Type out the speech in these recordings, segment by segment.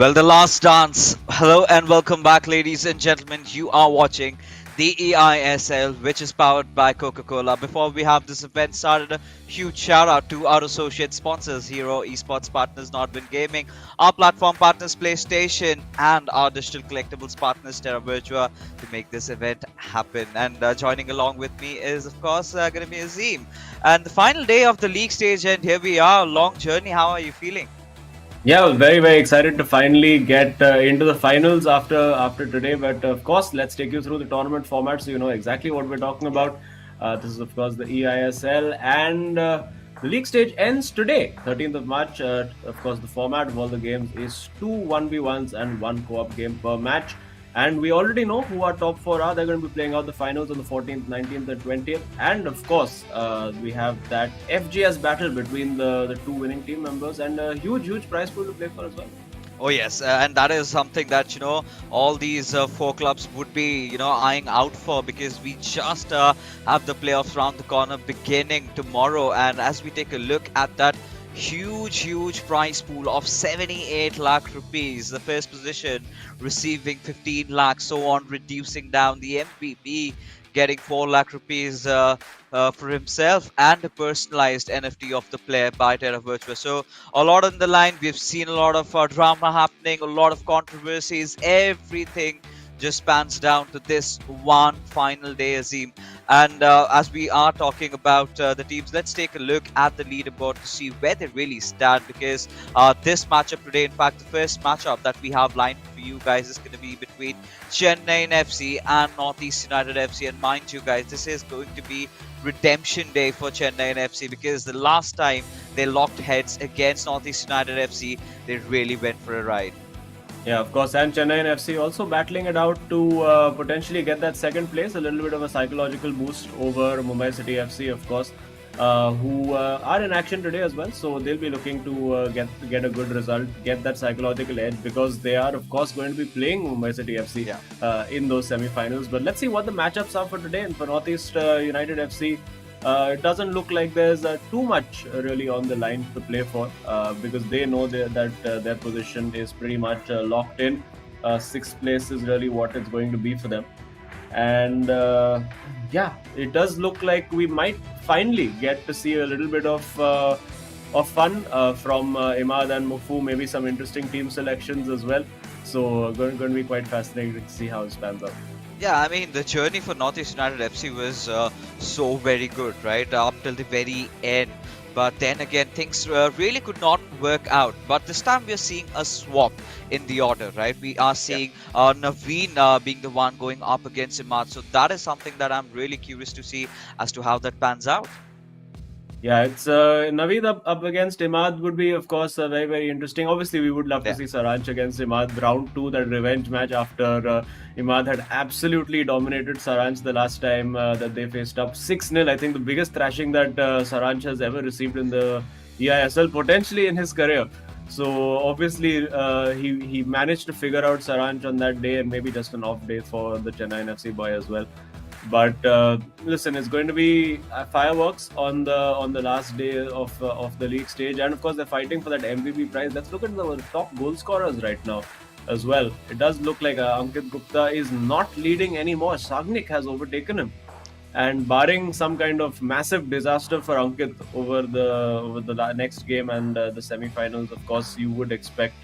Well, the last dance. Hello and welcome back, ladies and gentlemen. You are watching the eISL, which is powered by Coca-Cola. Before we have this event started, a huge shout out to our associate sponsors, Hero Esports Partners, Nordwind Gaming, our platform partners, PlayStation, and our digital collectibles partners, Terra Virtua, to make this event happen. And joining along with me is, of course, going to be Azim. And the final day of the league stage, and here we are, long journey. How are you feeling? Yeah, I was very excited to finally get into the finals after today. But of course, let's take you through the tournament format so you know exactly what we're talking about. This is of course the eISL, and the league stage ends today, 13th of March. Of course, the format of all the games is two 1v1s and one co-op game per match. And we already know who our top four are. They're going to be playing out the finals on the 14th, 19th, and 20th. And of course, we have that FGS battle between the two winning team members and a huge prize pool to play for as well. Oh yes, and that is something that all these four clubs would be eyeing out for, because we just have the playoffs round the corner beginning tomorrow. And as we take a look at that huge prize pool of 78 lakh rupees, the first position receiving 15 lakhs, so on, reducing down the MVP getting 4 lakh rupees for himself, and a personalized NFT of the player by Terra Virtua. So a lot on the line. We've seen a lot of drama happening, a lot of controversies. Everything just pans down to this one final day, Azim. And as we are talking about the teams, let's take a look at the leaderboard to see where they really stand, because this matchup today, in fact, the first matchup that we have lined for you guys, is going to be between Chennaiyin FC and NorthEast United FC. And mind you guys, this is going to be redemption day for Chennaiyin FC, because the last time they locked heads against NorthEast United FC, they really went for a ride. Yeah, of course, and Chennaiyin FC also battling it out to potentially get that second place, a little bit of a psychological boost over Mumbai City FC, of course, who are in action today as well. So they'll be looking to get a good result, get that psychological edge, because they are, of course, going to be playing Mumbai City FC in those semi-finals. But let's see what the matchups are for today. And for Northeast United FC, it doesn't look like there's too much really on the line to play for, because they know that their position is pretty much locked in. Sixth place is really what it's going to be for them. And yeah, it does look like we might finally get to see a little bit of fun from Imad and Mufu, maybe some interesting team selections as well. So going to be quite fascinating to see how it pans out. Yeah, I mean, the journey for Northeast United FC was so very good, right? Up till the very end. But then again, things really could not work out. But this time we are seeing a swap in the order, right? We are seeing Naveen being the one going up against Imad. So that is something that I'm really curious to see as to how that pans out. Yeah, it's Naveed up against Imad would be, of course, very interesting. Obviously, we would love to see Saranch against Imad round 2, that revenge match after Imad had absolutely dominated Saranch the last time that they faced up 6-0. I think the biggest thrashing that Saranch has ever received in the eISL, potentially in his career. So obviously, he managed to figure out Saranch on that day, and maybe just an off day for the Chennaiyin FC boy as well. But listen, it's going to be fireworks on the last day of the league stage, and of course they're fighting for that MVP prize. Let's look at the top goal scorers right now as well. It does look like Ankit Gupta is not leading anymore. Sagnik has overtaken him, and barring some kind of massive disaster for Ankit over the next game and the semi-finals, of course you would expect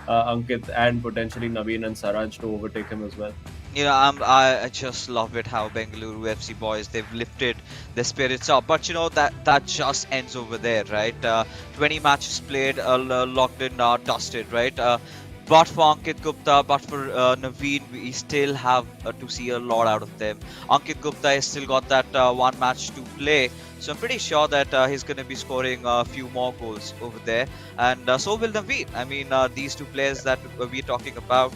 Ankit and potentially Naveen and Saraj to overtake him as well. I just love it how Bengaluru FC boys, they've lifted their spirits up, but that just ends over there, right? 20 matches played, locked in, dusted, right? But for Ankit Gupta, but for Naveen, we still have to see a lot out of them. Ankit Gupta has still got that one match to play, so I'm pretty sure that he's going to be scoring a few more goals over there, and so will Naveen. I mean, these two players that we're talking about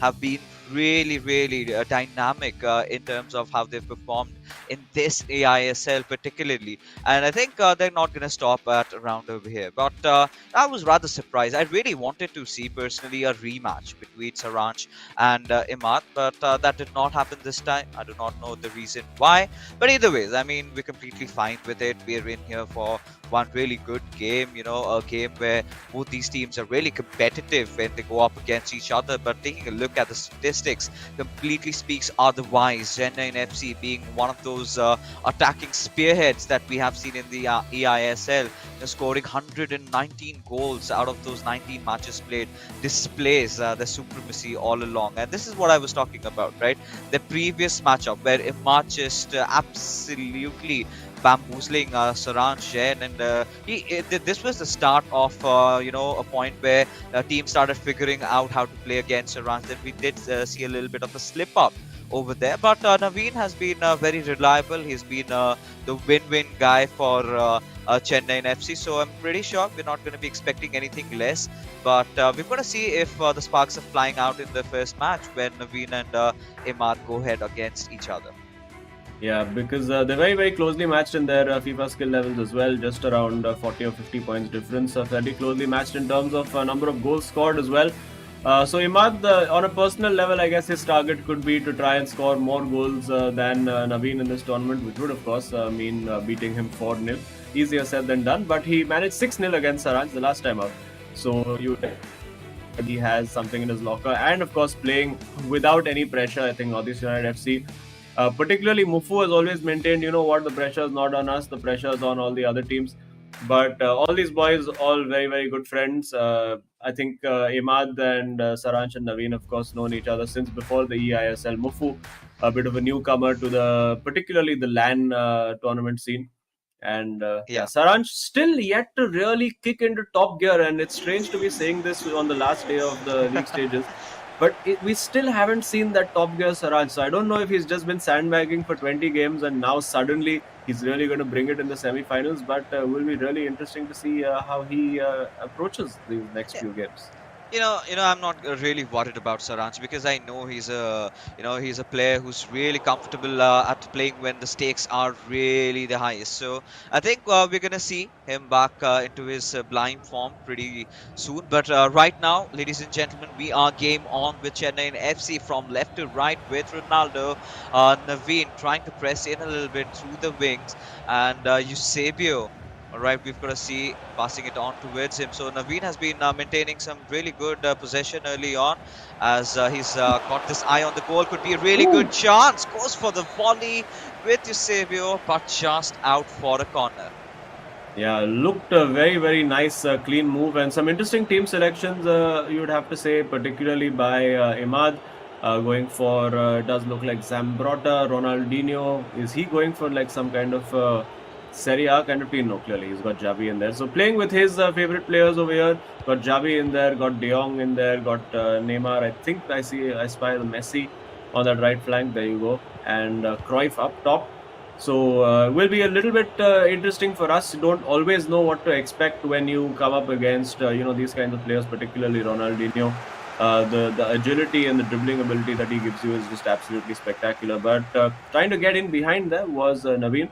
have been really dynamic in terms of how they've performed in this eISL particularly, and I think they're not going to stop at a round over here. But I was rather surprised. I really wanted to see personally a rematch between Saranch and Imad, but that did not happen this time. I do not know the reason why, but either ways, I mean, we're completely fine fine with it. We're in here for one really good game, a game where both these teams are really competitive when they go up against each other. But taking a look at the statistics completely speaks otherwise. Chennaiyin FC being one of those attacking spearheads that we have seen in the eISL, scoring 119 goals out of those 19 matches played, displays the supremacy all along. And this is what I was talking about, right? The previous matchup where Imad just absolutely bamboozling Saransh Jain, and this was the start of a point where the team started figuring out how to play against Saransh. Then we did see a little bit of a slip up over there, but Naveen has been very reliable. He's been the win-win guy for Chennaiyin FC, so I'm pretty sure we're not going to be expecting anything less. But we've got to see if the sparks are flying out in the first match when Naveen and Imad go head against each other. Yeah, because they're very, very closely matched in their FIFA skill levels as well, just around 40 or 50 points difference. Fairly closely matched in terms of number of goals scored as well. So Imad, on a personal level, I guess his target could be to try and score more goals than Naveen in this tournament, which would of course mean beating him 4-0. Easier said than done, but he managed 6-0 against Saransh the last time out. So he has something in his locker, and of course playing without any pressure. I think NorthEast United FC, particularly Mufu, has always maintained, the pressure is not on us, the pressure is on all the other teams. But all these boys, all very, very good friends. I think Imad and Saransh and Naveen, of course, known each other since before the eISL. Mufu, a bit of a newcomer to particularly the LAN tournament scene. And Saransh still yet to really kick into top gear. And it's strange to be saying this on the last day of the league stages. But we still haven't seen that top gear Saransh. So I don't know if he's just been sandbagging for 20 games and now suddenly he's really going to bring it in the semi-finals. But will be really interesting to see how he approaches these next few games. I'm not really worried about Saransh because I know he's a player who's really comfortable at playing when the stakes are really the highest. So I think we're gonna see him back into his blind form pretty soon. But right now, ladies and gentlemen, we are game on with Chennaiyin FC from left to right with Ronaldo, Naveen trying to press in a little bit through the wings, and Eusebio. All right, we've got to see passing it on towards him. So Naveen has been maintaining some really good possession early on as he's got this eye on the goal. Could be a really good chance. Goes for the volley with Eusebio, but just out for a corner. Yeah, looked a very, very nice clean move and some interesting team selections, you would have to say, particularly by Imad. Going for, it does look like Zambrotta, Ronaldinho. Is he going for like some kind of Serie A kind of team? No, clearly he's got Xavi in there. So playing with his favorite players over here. Got Xavi in there, got De Jong in there, got Neymar. I think I spy the Messi on that right flank. There you go. And Cruyff up top. So will be a little bit interesting for us. You don't always know what to expect when you come up against these kinds of players, particularly Ronaldinho. The agility and the dribbling ability that he gives you is just absolutely spectacular. But trying to get in behind there was Naveen.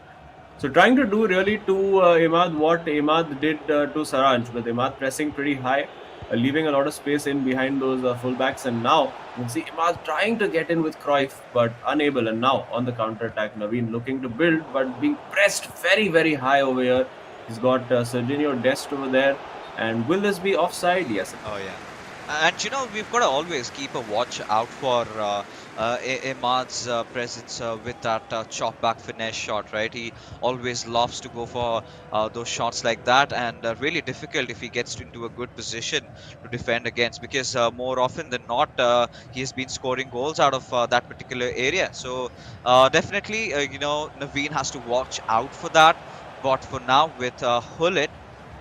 So trying to do really to Imad what Imad did to Saransh, with Imad pressing pretty high, leaving a lot of space in behind those fullbacks. And now you can see Imad trying to get in with Cruyff, but unable. And now on the counter-attack, Naveen looking to build, but being pressed very, very high over here. He's got Serginho Dest over there. And will this be offside? Yes. Oh, yeah. And we've got to always keep a watch out for Imad's presence with that chop back finesse shot, right? He always loves to go for those shots like that, and really difficult if he gets into a good position to defend against, because more often than not he has been scoring goals out of that particular area. So definitely Naveen has to watch out for that. But for now, with Hullet,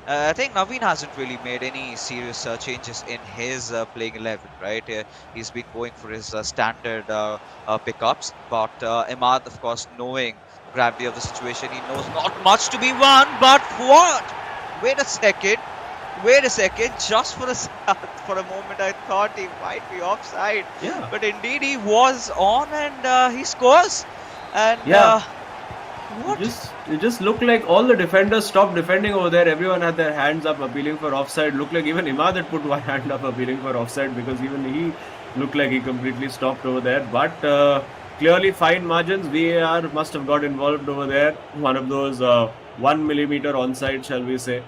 I think Naveen hasn't really made any serious changes in his playing 11, right? He's been going for his standard pickups, but Imad, of course, knowing the gravity of the situation, he knows not much to be won, but what? Wait a second. Just for a moment, I thought he might be offside. Yeah. But indeed, he was on, and he scores. And what? It just looked like all the defenders stopped defending over there. Everyone had their hands up appealing for offside. Looked like even Imad had put one hand up appealing for offside, because even he looked like he completely stopped over there. But clearly fine margins. VAR must have got involved over there. One of those 1 millimeter onside, shall we say,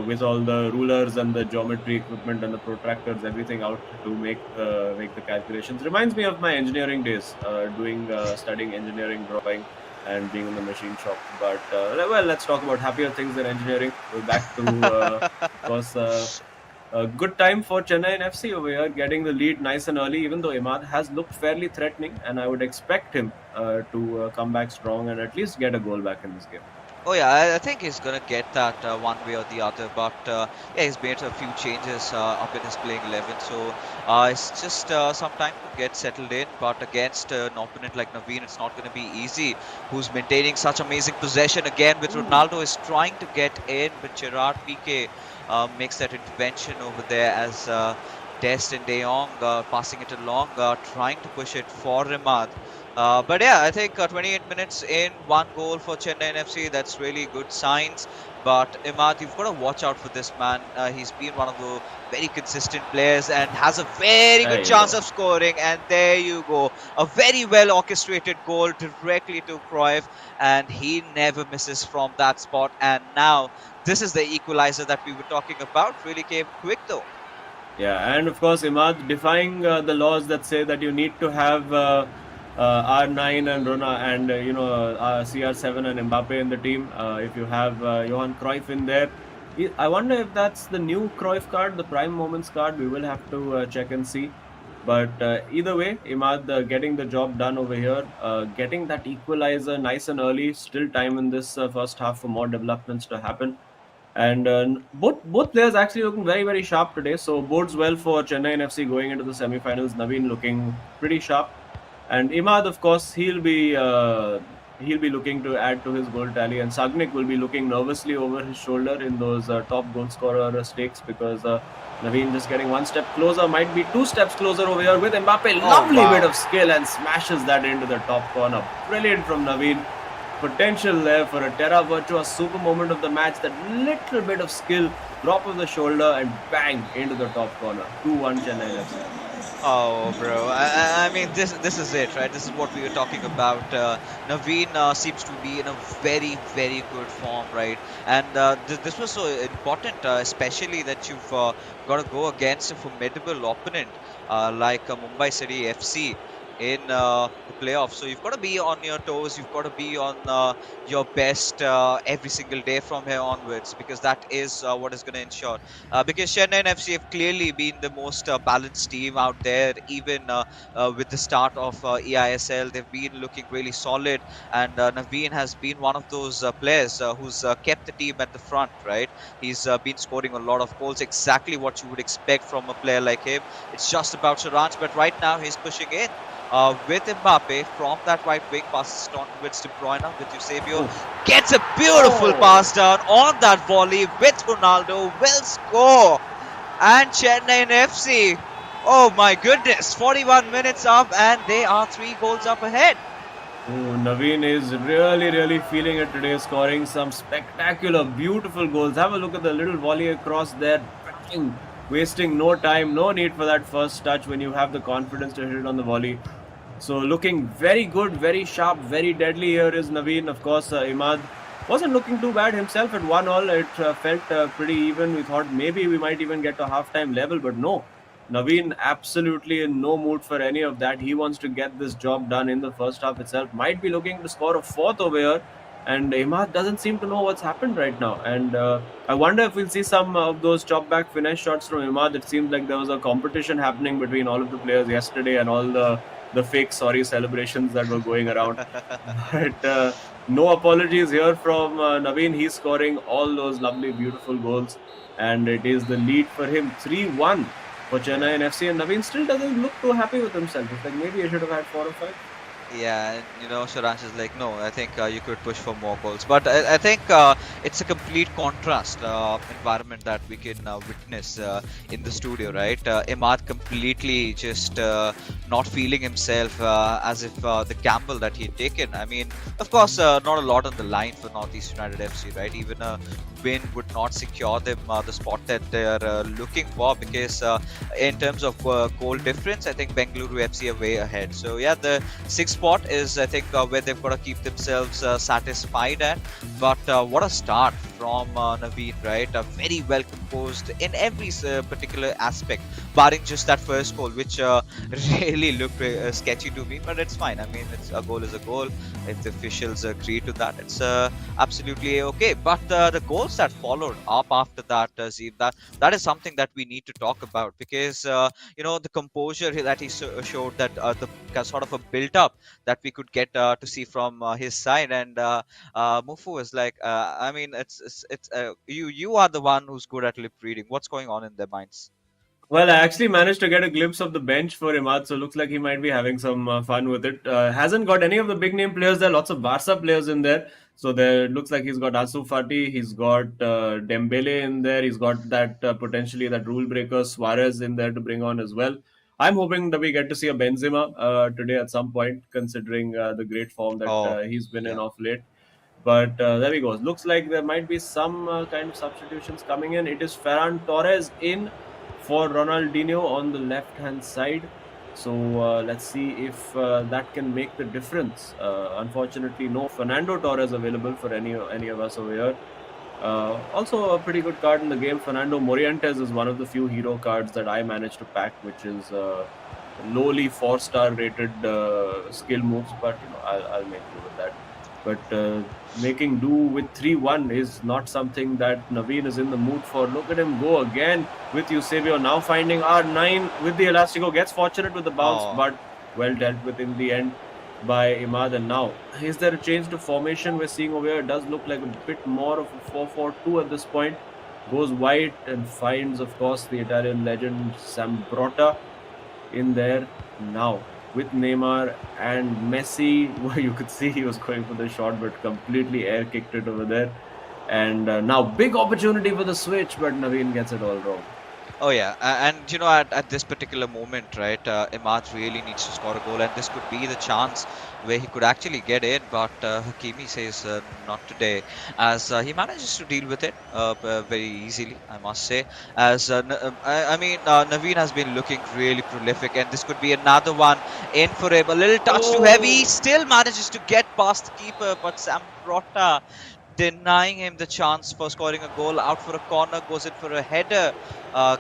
with all the rulers and the geometry equipment and the protractors, everything out to make the calculations. Reminds me of my engineering days, studying engineering drawing and being in the machine shop. But well, let's talk about happier things than engineering. We're back to, of course. A good time for Chennaiyin FC over here, getting the lead nice and early, even though Imad has looked fairly threatening, and I would expect him to come back strong and at least get a goal back in this game. Oh yeah, I think he's gonna get that one way or the other. But yeah, he's made a few changes up in his playing 11, so it's just some time to get settled in. But against an opponent like Naveen, it's not gonna be easy. Who's maintaining such amazing possession again? With Ronaldo is trying to get in, but Gerard Piqué makes that intervention over there as Dest and De Jong passing it along, trying to push it for Imad. But yeah, I think 28 minutes in, one goal for Chennaiyin FC. That's really good signs. But Imad, you've got to watch out for this man. He's been one of the very consistent players and has a very good chance of scoring. And there you go. A very well orchestrated goal directly to Cruyff. And he never misses from that spot. And now this is the equalizer that we were talking about. Really came quick though. Yeah, and of course, Imad defying the laws that say that you need to have R9 and Rona and CR7 and Mbappe in the team. If you have Johan Cruyff in there, I wonder if that's the new Cruyff card, the Prime Moments card. We will have to check and see. But either way, Imad getting the job done over here, getting that equalizer nice and early. Still time in this first half for more developments to happen. And both players actually looking very, very sharp today. So bodes well for Chennaiyin FC going into the semi-finals. Naveen looking pretty sharp. And Imad, of course, he'll be looking to add to his goal tally, and Sagnik will be looking nervously over his shoulder in those top goal scorer stakes because Naveen just getting one step closer, might be two steps closer over here with Mbappe. Lovely bit of skill and smashes that into the top corner. Brilliant from Naveen. Potential there for a Terra Virtua super moment of the match. That little bit of skill, drop of the shoulder, and bang into the top corner. 2-1 Chennai FC. Oh, bro. I mean, this is it, right? This is what we were talking about. Naveen seems to be in a very, very good form, right? And this was so important, especially that you've got to go against a formidable opponent like Mumbai City FC in the playoffs. So you've got to be on your toes. You've got to be on your best every single day from here onwards, because that is what is going to ensure. Because Chennai FC have clearly been the most balanced team out there, even with the start of eISL. They've been looking really solid, and Naveen has been one of those players who's kept the team at the front, right? He's been scoring a lot of goals, exactly what you would expect from a player like him. It's just about Saranj, but right now he's pushing in. With Mbappe from that right wing, passes on towards De Bruyne with Eusebio. Gets a beautiful pass down on that volley with Ronaldo. Will score. And Chennai FC, oh my goodness, 41 minutes up and they are 3 goals up ahead. Naveen is really, really feeling it today, scoring some spectacular, beautiful goals. Have a look at the little volley across there. Bang! Wasting no time, no need for that first touch when you have the confidence to hit it on the volley. So looking very good, very sharp, very deadly here is Naveen. Of course, Imad wasn't looking too bad himself at 1-1. It felt pretty even. We thought maybe we might even get to half-time level, but no. Naveen absolutely in no mood for any of that. He wants to get this job done in the first half itself. Might be looking to score a fourth over here. And Imad doesn't seem to know what's happened right now. And I wonder if we'll see some of those chop back finesse shots from Imad. It seems like there was a competition happening between all of the players yesterday and all the fake sorry celebrations that were going around. But no apologies here from Naveen. He's scoring all those lovely, beautiful goals. And it is the lead for him, 3-1 for Chennai FC. And Naveen still doesn't look too happy with himself. It's like maybe I should have had 4 or 5. Yeah, and Saransh is like, no, I think you could push for more goals. But I think it's a complete contrast environment that we can witness in the studio, right? Imad completely just not feeling himself as if the gamble that he had taken. I mean, of course, not a lot on the line for NorthEast United FC, right? Even a win would not secure them the spot that they're looking for, because in terms of goal difference, I think Bengaluru FC are way ahead. So yeah, the 6 spot is, I think, where they've got to keep themselves satisfied at. But what a start from Naveen, right? Very well composed in every particular aspect, barring just that first goal, which really looked sketchy to me. But it's fine. I mean, it's a goal is a goal. If the officials agree to that, it's absolutely okay. But the goals that followed up after that, Zeev, that is something that we need to talk about, because the composure that he showed, that the sort of a built up that we could get to see from his side. And Mufu was like, I mean, you are the one who's good at lip reading. What's going on in their minds? Well, I actually managed to get a glimpse of the bench for Imad, so looks like he might be having some fun with it. Hasn't got any of the big name players there. Lots of Barca players in there. So there looks like he's got Ansu Fati, he's got Dembele in there, he's got that potentially that rule breaker Suarez in there to bring on as well. I'm hoping that we get to see a Benzema today at some point, considering the great form that Oh, he's been in yeah. of late. But there we go. Looks like there might be some kind of substitutions coming in. It is Ferran Torres in for Ronaldinho on the left hand side. So let's see if that can make the difference. Unfortunately, no Fernando Torres available for any of us over here. Also, a pretty good card in the game. Fernando Morientes is one of the few hero cards that I managed to pack, which is lowly 4-star rated skill moves. But I'll make do with that. But making do with 3-1 is not something that Naveen is in the mood for. Look at him go again with Eusebio, now finding R9 with the Elastico. Gets fortunate with the bounce, Oh. but well dealt with in the end by Imad. And now, is there a change to formation we're seeing over here? It does look like a bit more of a 4-4-2 at this point. Goes wide and finds, of course, the Italian legend Sambrotta in there now with Neymar and Messi. Well, you could see he was going for the shot, but completely air kicked it over there. And now big opportunity for the switch, but Naveen gets it all wrong. Oh yeah, and at this particular moment, right, Imad really needs to score a goal, and this could be the chance where he could actually get in. But Hakimi says not today, as he manages to deal with it very easily, I must say. As I mean, Naveen has been looking really prolific, and this could be another one in for him. A little touch too heavy, Oh, still manages to get past the keeper, but Sam Brotta denying him the chance for scoring a goal. Out for a corner, goes in for a header,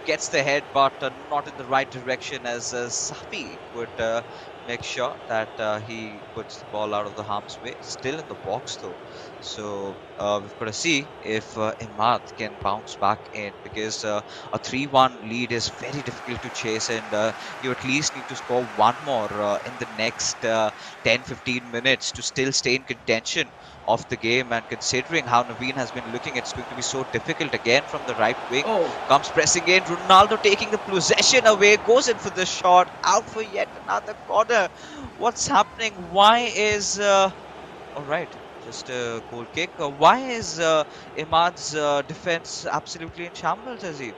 gets the head, but not in the right direction, as Safi would make sure that he puts the ball out of the harm's way. Still in the box though, so we've got to see if Imad can bounce back in, because a 3-1 lead is very difficult to chase, and you at least need to score one more in the next 10-15 minutes to still stay in contention of the game. And considering how Naveen has been looking, it's going to be so difficult again from the right wing. oh, Comes pressing in, Ronaldo taking the possession away, goes in for the shot, out for yet another corner. What's happening? Why is all right, just a goal kick. Why is Imad's defense absolutely in shambles, Azib?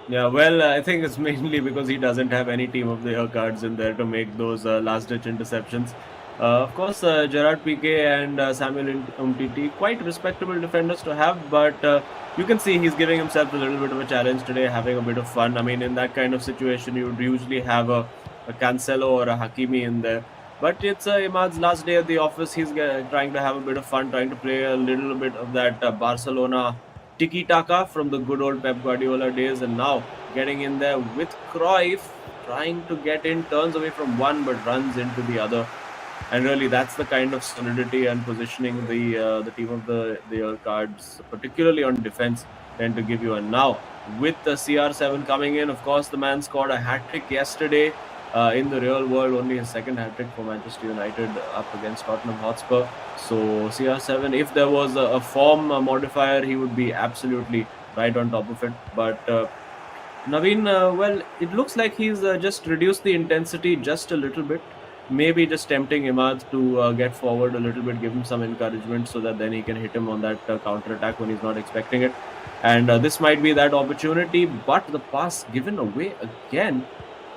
yeah, well, I think it's mainly because he doesn't have any team of the year cards in there to make those last-ditch interceptions. Of course, Gerard Piqué and Samuel Umtiti, quite respectable defenders to have, but you can see he's giving himself a little bit of a challenge today, having a bit of fun. I mean, in that kind of situation, you would usually have a Cancelo or a Hakimi in there. But it's Imad's last day at the office. He's trying to have a bit of fun, trying to play a little bit of that Barcelona tiki taka from the good old Pep Guardiola days, and now getting in there with Cruyff, trying to get in, turns away from one but runs into the other. And really, that's the kind of solidity and positioning the team of the year cards, particularly on defense, tend to give you. And now with the CR7 coming in, of course, the man scored a hat trick yesterday. In the real world, only his second hat trick for Manchester United up against Tottenham Hotspur. So CR7, if there was a form modifier, he would be absolutely right on top of it. But Naveen, well, it looks like he's just reduced the intensity just a little bit. Maybe just tempting Imad to get forward a little bit, give him some encouragement so that then he can hit him on that counter attack when he's not expecting it. And this might be that opportunity, but the pass given away again.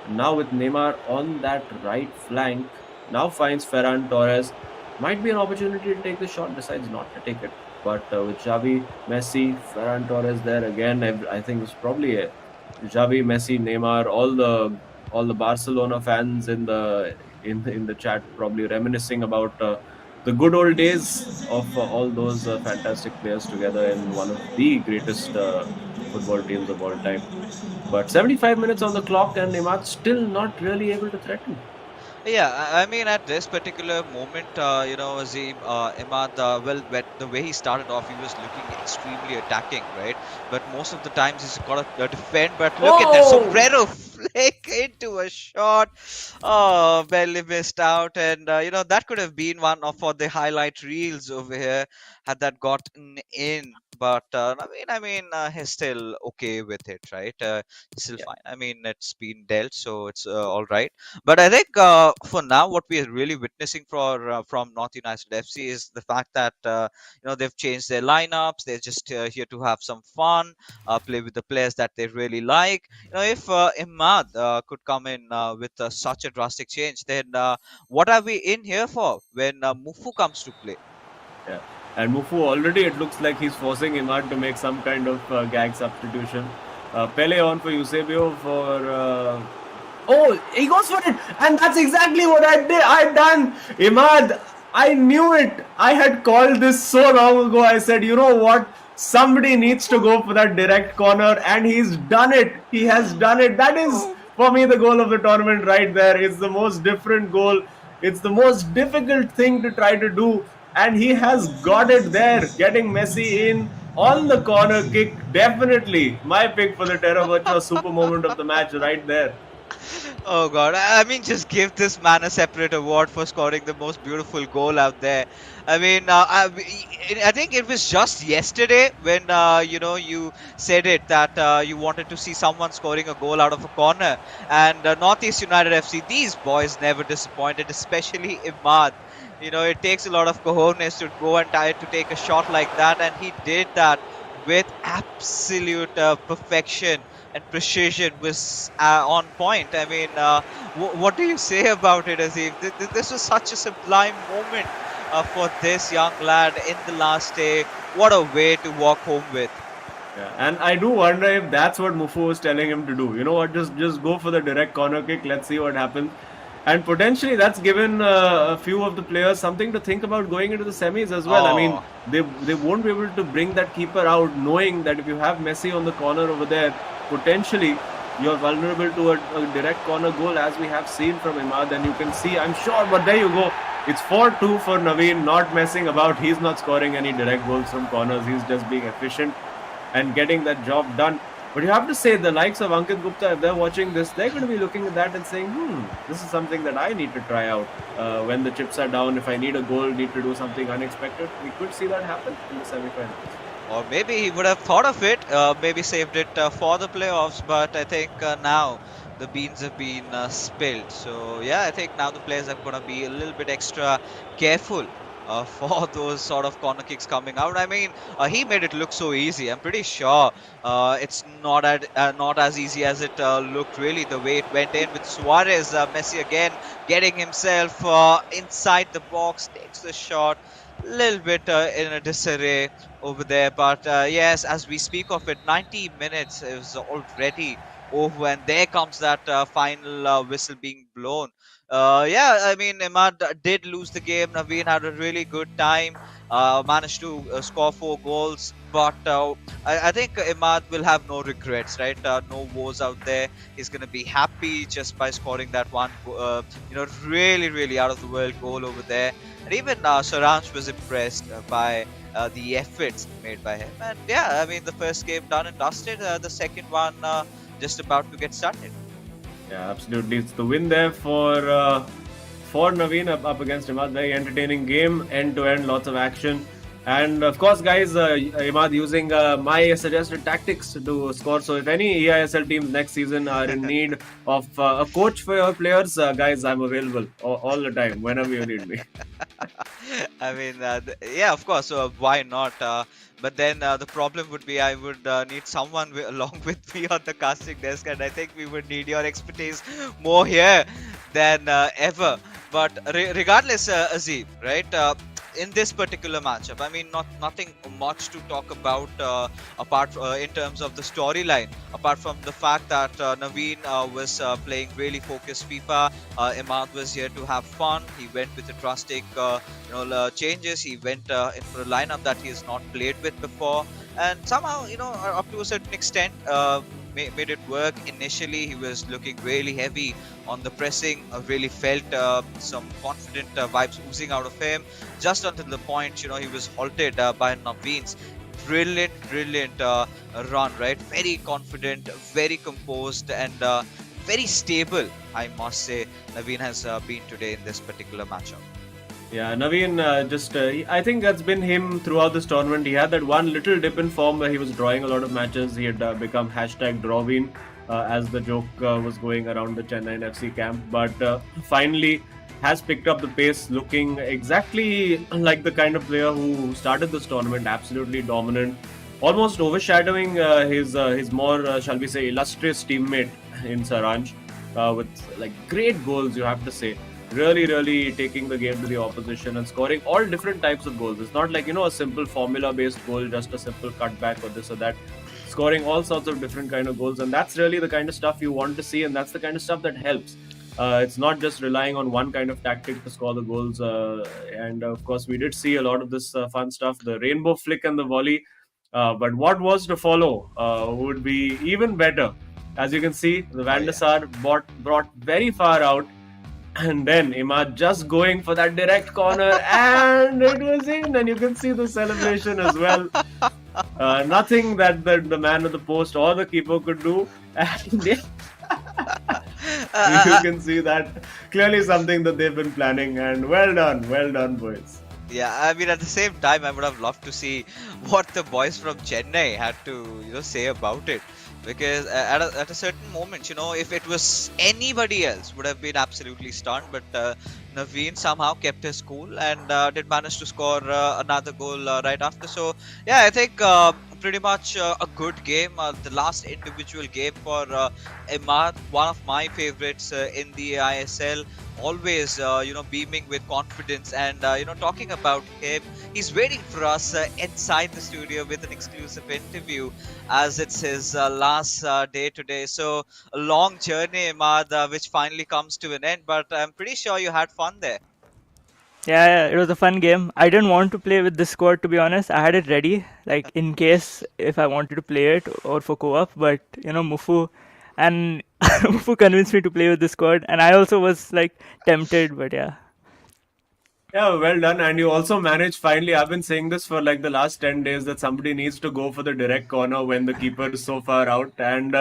Now with Neymar on that right flank, now finds Ferran Torres. Might be an opportunity to take the shot, decides not to take it. But with Xavi, Messi, Ferran Torres there again, I think it's probably Xavi, Messi, Neymar, all the Barcelona fans in the chat, probably reminiscing about the good old days of all those fantastic players together in one of the greatest football teams of all time. But 75 minutes on the clock, and Imad still not really able to threaten. Yeah, I mean, at this particular moment, Azim, Imad, well, the way he started off, he was looking extremely attacking, right? But most of the times he's got to defend. But look at that Oh! sombrero flick into a shot. Oh, barely missed out. And, that could have been one of for the highlight reels over here had that gotten in. But, he's still okay with it, right? He's still Yeah, fine. I mean, it's been dealt, so it's all right. But I think for now, what we are really witnessing from North United FC is the fact that they've changed their lineups. They're just here to have some fun, play with the players that they really like. If Imad could come in with such a drastic change, then what are we in here for when Mufu comes to play? yeah. And Mufu already, it looks like he's forcing Imad to make some kind of gag substitution. Pele on for Eusebio for. Oh, he goes for it, and that's exactly what I did. I done, Imad. I knew it. I had called this so long ago. I said, you know what? Somebody needs to go for that direct corner, and he's done it. He has done it. That is, for me, the goal of the tournament right there. It's the most different goal. It's the most difficult thing to try to do, and he has got it there, getting Messi in on the corner kick. Definitely my pick for the Terra Virtua super moment of the match right there. Oh God! I mean, just give this man a separate award for scoring the most beautiful goal out there. I mean, I think it was just yesterday when you said it that you wanted to see someone scoring a goal out of a corner, and Northeast United FC. These boys never disappointed, especially Imad. It takes a lot of cojones to go and try to take a shot like that, and he did that with absolute perfection and precision was on point. I mean, what do you say about it, Azim? This was such a sublime moment for this young lad in the last day. What a way to walk home with. Yeah, and I do wonder if that's what Mufu was telling him to do. You know what? Just go for the direct corner kick. Let's see what happens. And potentially that's given a few of the players something to think about going into the semis as well. I mean, Oh, they won't be able to bring that keeper out, knowing that if you have Messi on the corner over there, potentially you're vulnerable to a direct corner goal, as we have seen from Imad. And you can see, I'm sure, but there you go. It's 4-2 for Naveen, not messing about. He's not scoring any direct goals from corners. He's just being efficient and getting that job done. But you have to say, the likes of Ankit Gupta, if they're watching this, they're going to be looking at that and saying, this is something that I need to try out. When the chips are down, if I need a goal, need to do something unexpected, we could see that happen in the semi-finals. or maybe he would have thought of it, maybe saved it for the playoffs, but I think now the beans have been spilled. So, yeah, I think now the players are going to be a little bit extra careful for those sort of corner kicks coming out. I mean, he made it look so easy. I'm pretty sure it's not as easy as it looked, really, the way it went in with Suarez. Messi again getting himself inside the box, takes the shot. Little bit in a disarray over there, but yes, as we speak of it, 90 minutes is already over, and there comes that final whistle being blown. Yeah, I mean, Imad did lose the game. Naveen had a really good time, managed to score 4 goals, but I think Imad will have no regrets, right? No woes out there. He's going to be happy just by scoring that one, really, really out of the world goal over there. And even Saransh was impressed by the efforts made by him. And yeah, I mean, the first game done and dusted. The second one just about to get started. Yeah, absolutely. It's the win there for Naveen up against Imad. Very entertaining game, end to end, lots of action. And of course, guys, Imad using my suggested tactics to score. So if any eISL teams next season are in need of a coach for your players, guys, I'm available all the time, whenever you need me. I mean, yeah, of course. Why not? But then the problem would be I would need someone along with me on the casting desk, and I think we would need your expertise more here than ever. But regardless, Azim, right? in this particular matchup, I mean, nothing much to talk about in terms of the storyline, apart from the fact that Naveen was playing really focused FIFA. Imad was here to have fun. He went with the drastic, changes. He went in for a lineup that he has not played with before, and somehow, up to a certain extent, made it work. Initially, he was looking really heavy on the pressing. Really felt some confident vibes oozing out of him. Just until the point, he was halted by Naveen's brilliant run. Right, very confident, very composed, and very stable. I must say, Naveen has been today in this particular matchup. Yeah, Naveen, I think that's been him throughout this tournament. He had that one little dip in form where he was drawing a lot of matches. He had become hashtag Draween as the joke was going around the Chennaiyin FC camp. But finally has picked up the pace, looking exactly like the kind of player who started this tournament, absolutely dominant, almost overshadowing his more, shall we say, illustrious teammate in Saranj with like great goals, you have to say. Really taking the game to the opposition and scoring all different types of goals. It's not like, a simple formula-based goal, just a simple cutback or this or that. Scoring all sorts of different kind of goals, and that's really the kind of stuff you want to see, and that's the kind of stuff that helps. It's not just relying on one kind of tactic to score the goals. And of course, we did see a lot of this fun stuff, the rainbow flick and the volley. But what was to follow would be even better. As you can see, the Van der Sar brought very far out. And then Imad just going for that direct corner, and it was in. And you can see the celebration as well. Nothing that the man at the post or the keeper could do. And you can see that clearly something that they've been planning. And well done, boys. Yeah, I mean, at the same time, I would have loved to see what the boys from Chennai had to, say about it. Because at a certain moment, if it was anybody else, would have been absolutely stunned. But Naveen somehow kept his cool and did manage to score another goal right after. So, yeah, I think pretty much a good game. The last individual game for Imad, one of my favorites in the eISL. Always, beaming with confidence and, talking about him. He's waiting for us inside the studio with an exclusive interview as it's his last day today. So, a long journey, Imad, which finally comes to an end. But I'm pretty sure you had fun there. Yeah, it was a fun game. I didn't want to play with this squad, to be honest. I had it ready, like in case if I wanted to play it or for co-op. But Mufu and Mufu convinced me to play with this squad, and I also was like tempted. But yeah. Yeah, well done. And you also managed finally. I've been saying this for like the last 10 days that somebody needs to go for the direct corner when the keeper is so far out. And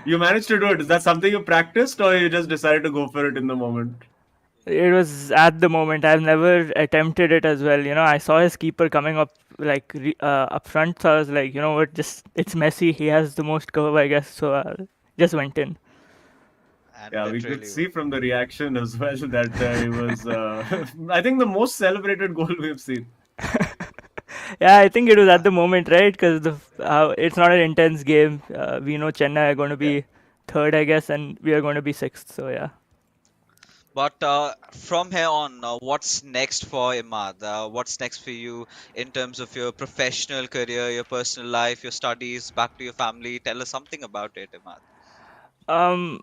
you managed to do it. Is that something you practiced or you just decided to go for it in the moment? It was at the moment. I've never attempted it as well. I saw his keeper coming up like up front, so I was like, what? Just it's Messi. He has the most curve, I guess. So just went in. And yeah, we could see from the reaction as well that it was, I think, the most celebrated goal we've seen. Yeah, I think it was at the moment, right? Because it's not an intense game. We know Chennai are going to be third, I guess, and we are going to be sixth. So yeah. But from here on, what's next for Imad? What's next for you in terms of your professional career, your personal life, your studies, back to your family? Tell us something about it, Imad.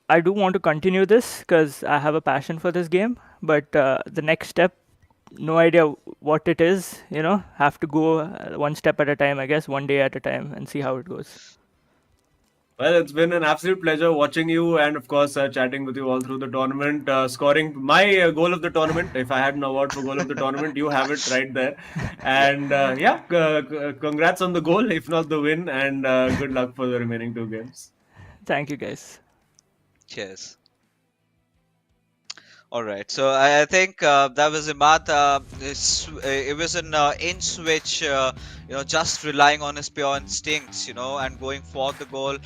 I do want to continue this because I have a passion for this game. But the next step, no idea what it is. Have to go one step at a time, I guess, one day at a time, and see how it goes. Well, it's been an absolute pleasure watching you and, of course, chatting with you all through the tournament. Scoring my goal of the tournament. If I had an award for goal of the tournament, you have it right there. And congrats on the goal, if not the win. And good luck for the remaining 2 games. Thank you, guys. Cheers. All right, so I think that was Imad. It was an inch which, just relying on his pure instincts, and going for the goal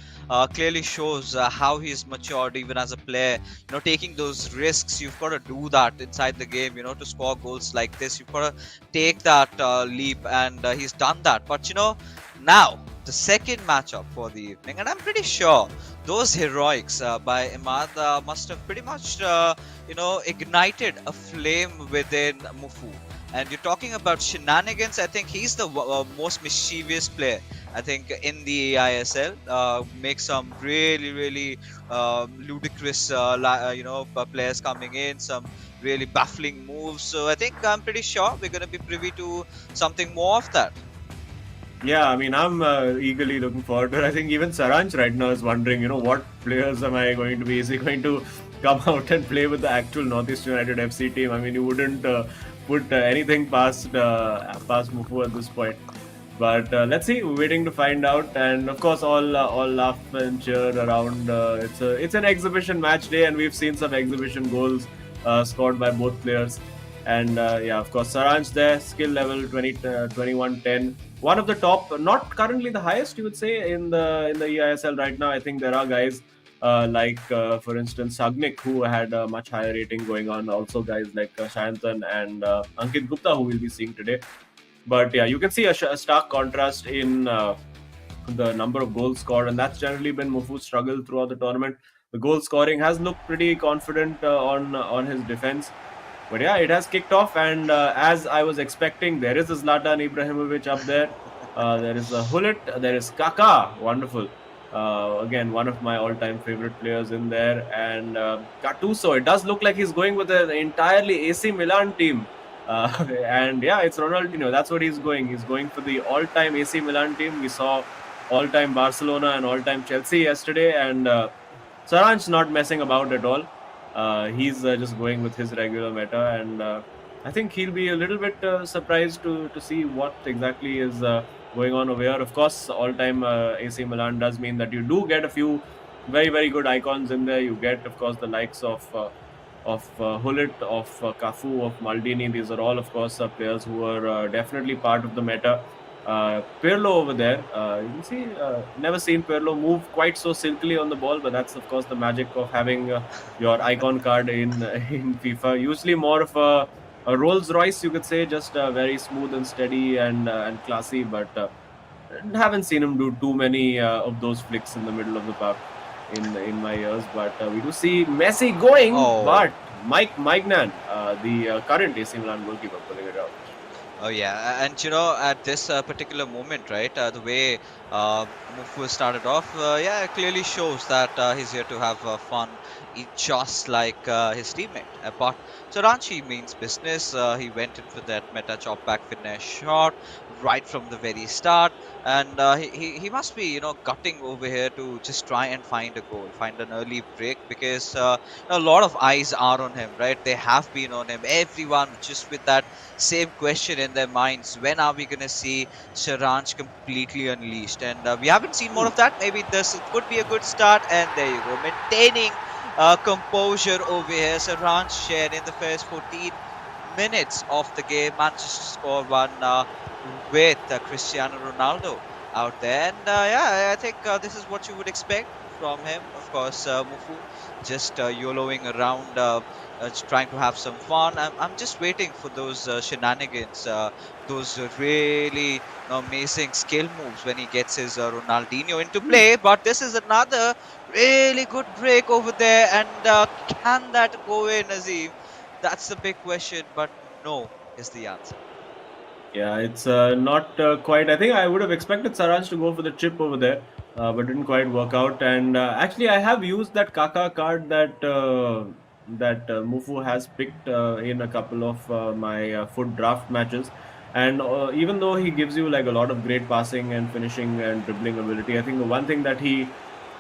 clearly shows how he's matured even as a player. Taking those risks, you've got to do that inside the game, to score goals like this. You've got to take that leap, and he's done that. But, now, the second matchup for the evening, and I'm pretty sure those heroics by Imad must have pretty much, ignited a flame within Mufu. And you're talking about shenanigans. I think he's the most mischievous player. I think in the eISL, make some really, really ludicrous, players coming in, some really baffling moves. So I think I'm pretty sure we're going to be privy to something more of that. Yeah, I mean, I'm eagerly looking forward to it. I think even Saranch right now is wondering, what players am I going to be? Is he going to come out and play with the actual Northeast United FC team? I mean, you wouldn't put anything past Mufu at this point. But let's see. We're waiting to find out, and of course, all laugh and cheer around. It's an exhibition match day, and we've seen some exhibition goals scored by both players. And yeah, of course, Saranch there, skill level 21-10. One of the top, not currently the highest, you would say, in the eISL right now. I think there are guys for instance, Sagnik, who had a much higher rating going on. Also, guys like Shayantan and Ankit Gupta, who we'll be seeing today. But yeah, you can see a stark contrast in the number of goals scored, and that's generally been Mufu's struggle throughout the tournament. The goal scoring has looked pretty confident on his defense. But yeah, it has kicked off, and as I was expecting, there is a Zlatan Ibrahimovic up there. There is a Hullet, there is Kaka, wonderful. Again, one of my all-time favorite players in there. And Gattuso, it does look like he's going with an entirely AC Milan team. And yeah, it's Ronaldinho. That's what he's going. He's going for the all-time AC Milan team. We saw all-time Barcelona and all-time Chelsea yesterday, and Saranch not messing about at all. He's just going with his regular meta, and I think he'll be a little bit surprised to see what exactly is going on over here. Of course, all-time AC Milan does mean that you do get a few very, very good icons in there. You get, of course, the likes of Hullet, of Cafu, of Maldini. These are all, of course, players who are definitely part of the meta. Pirlo over there, you can see, never seen Pirlo move quite so silkily on the ball, but that's, of course, the magic of having your icon card in FIFA. Usually more of a Rolls Royce, you could say, just very smooth and steady and classy, but haven't seen him do too many of those flicks in the middle of the park in my years. But we do see Messi going, but Mike Maignan, the current AC Milan goalkeeper, pulling it out. Oh yeah, and at this particular moment, right, the way Mufu started off, yeah, it clearly shows that he's here to have fun, just like his teammate. But Saranchi means business. He went in for that meta chop back finish shot right from the very start, and he must be gutting over here to just try and find a goal, find an early break, because a lot of eyes are on him, right? They have been on him. Everyone just with that same question in their minds: when are we going to see Saranch completely unleashed? And we haven't seen more of that. Maybe this could be a good start, and there you go, maintaining composure over here. Saranch shared in the first 14 minutes of the game, managed to score one with Cristiano Ronaldo out there. And yeah, I think this is what you would expect from him. Of course, Mufu just YOLOing around, trying to have some fun. I'm just waiting for those shenanigans, those really amazing skill moves when he gets his Ronaldinho into play. But this is another really good break over there, and can that go in, Azim? That's the big question, but no is the answer. Yeah, it's not quite. I think I would have expected Saranch to go for the chip over there, but didn't quite work out. And actually, I have used that Kaka card that Mufu has picked in a couple of my foot draft matches. And even though he gives you like a lot of great passing and finishing and dribbling ability, I think the one thing that he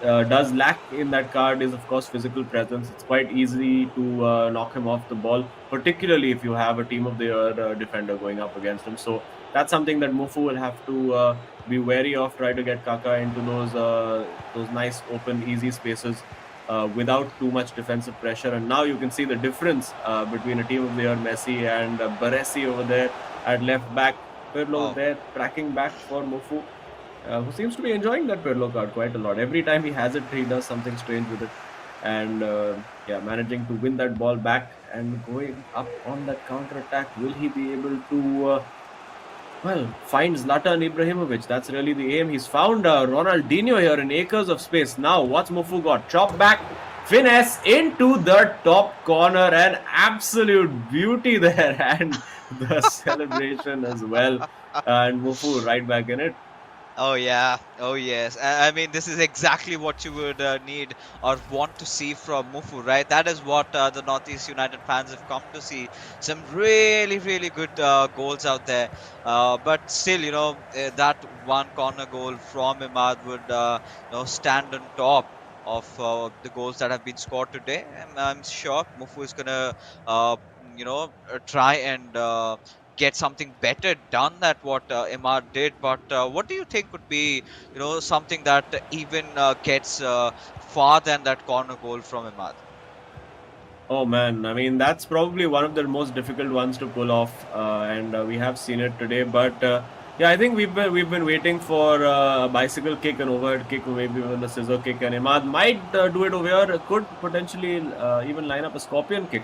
does lack in that card is, of course, physical presence. It's quite easy to knock him off the ball, particularly if you have a team of the year defender going up against him. So that's something that Mufu will have to be wary of. Try to get Kaka into those nice, open, easy spaces without too much defensive pressure. And now you can see the difference between a team of the year Messi and Baresi over there at left back. Pirlo there tracking back for Mufu. Who seems to be enjoying that Pirlo card quite a lot. Every time he has it, he does something strange with it. And yeah, managing to win that ball back and going up on that counter-attack. Will he be able to, find Zlatan Ibrahimovic? That's really the aim. He's found Ronaldinho here in acres of space. Now, what's Mufu got? Chop back, finesse into the top corner. An absolute beauty there. And the celebration as well, and Mufu right back in it. Oh yeah, oh yes. I mean, this is exactly what you would need or want to see from Mufu, right? That is what the Northeast United fans have come to see. Some really, really good goals out there. But still, that one corner goal from Imad would, stand on top of the goals that have been scored today. And I'm sure Mufu is gonna, try and get something better done that what Emad did. But what do you think would be, something that even gets far than that corner goal from Emad? Oh man, I mean that's probably one of the most difficult ones to pull off, and we have seen it today. But yeah, I think we've been waiting for a bicycle kick, an overhead kick, or maybe even a scissor kick, and Imad might do it over here. Could potentially even line up a scorpion kick.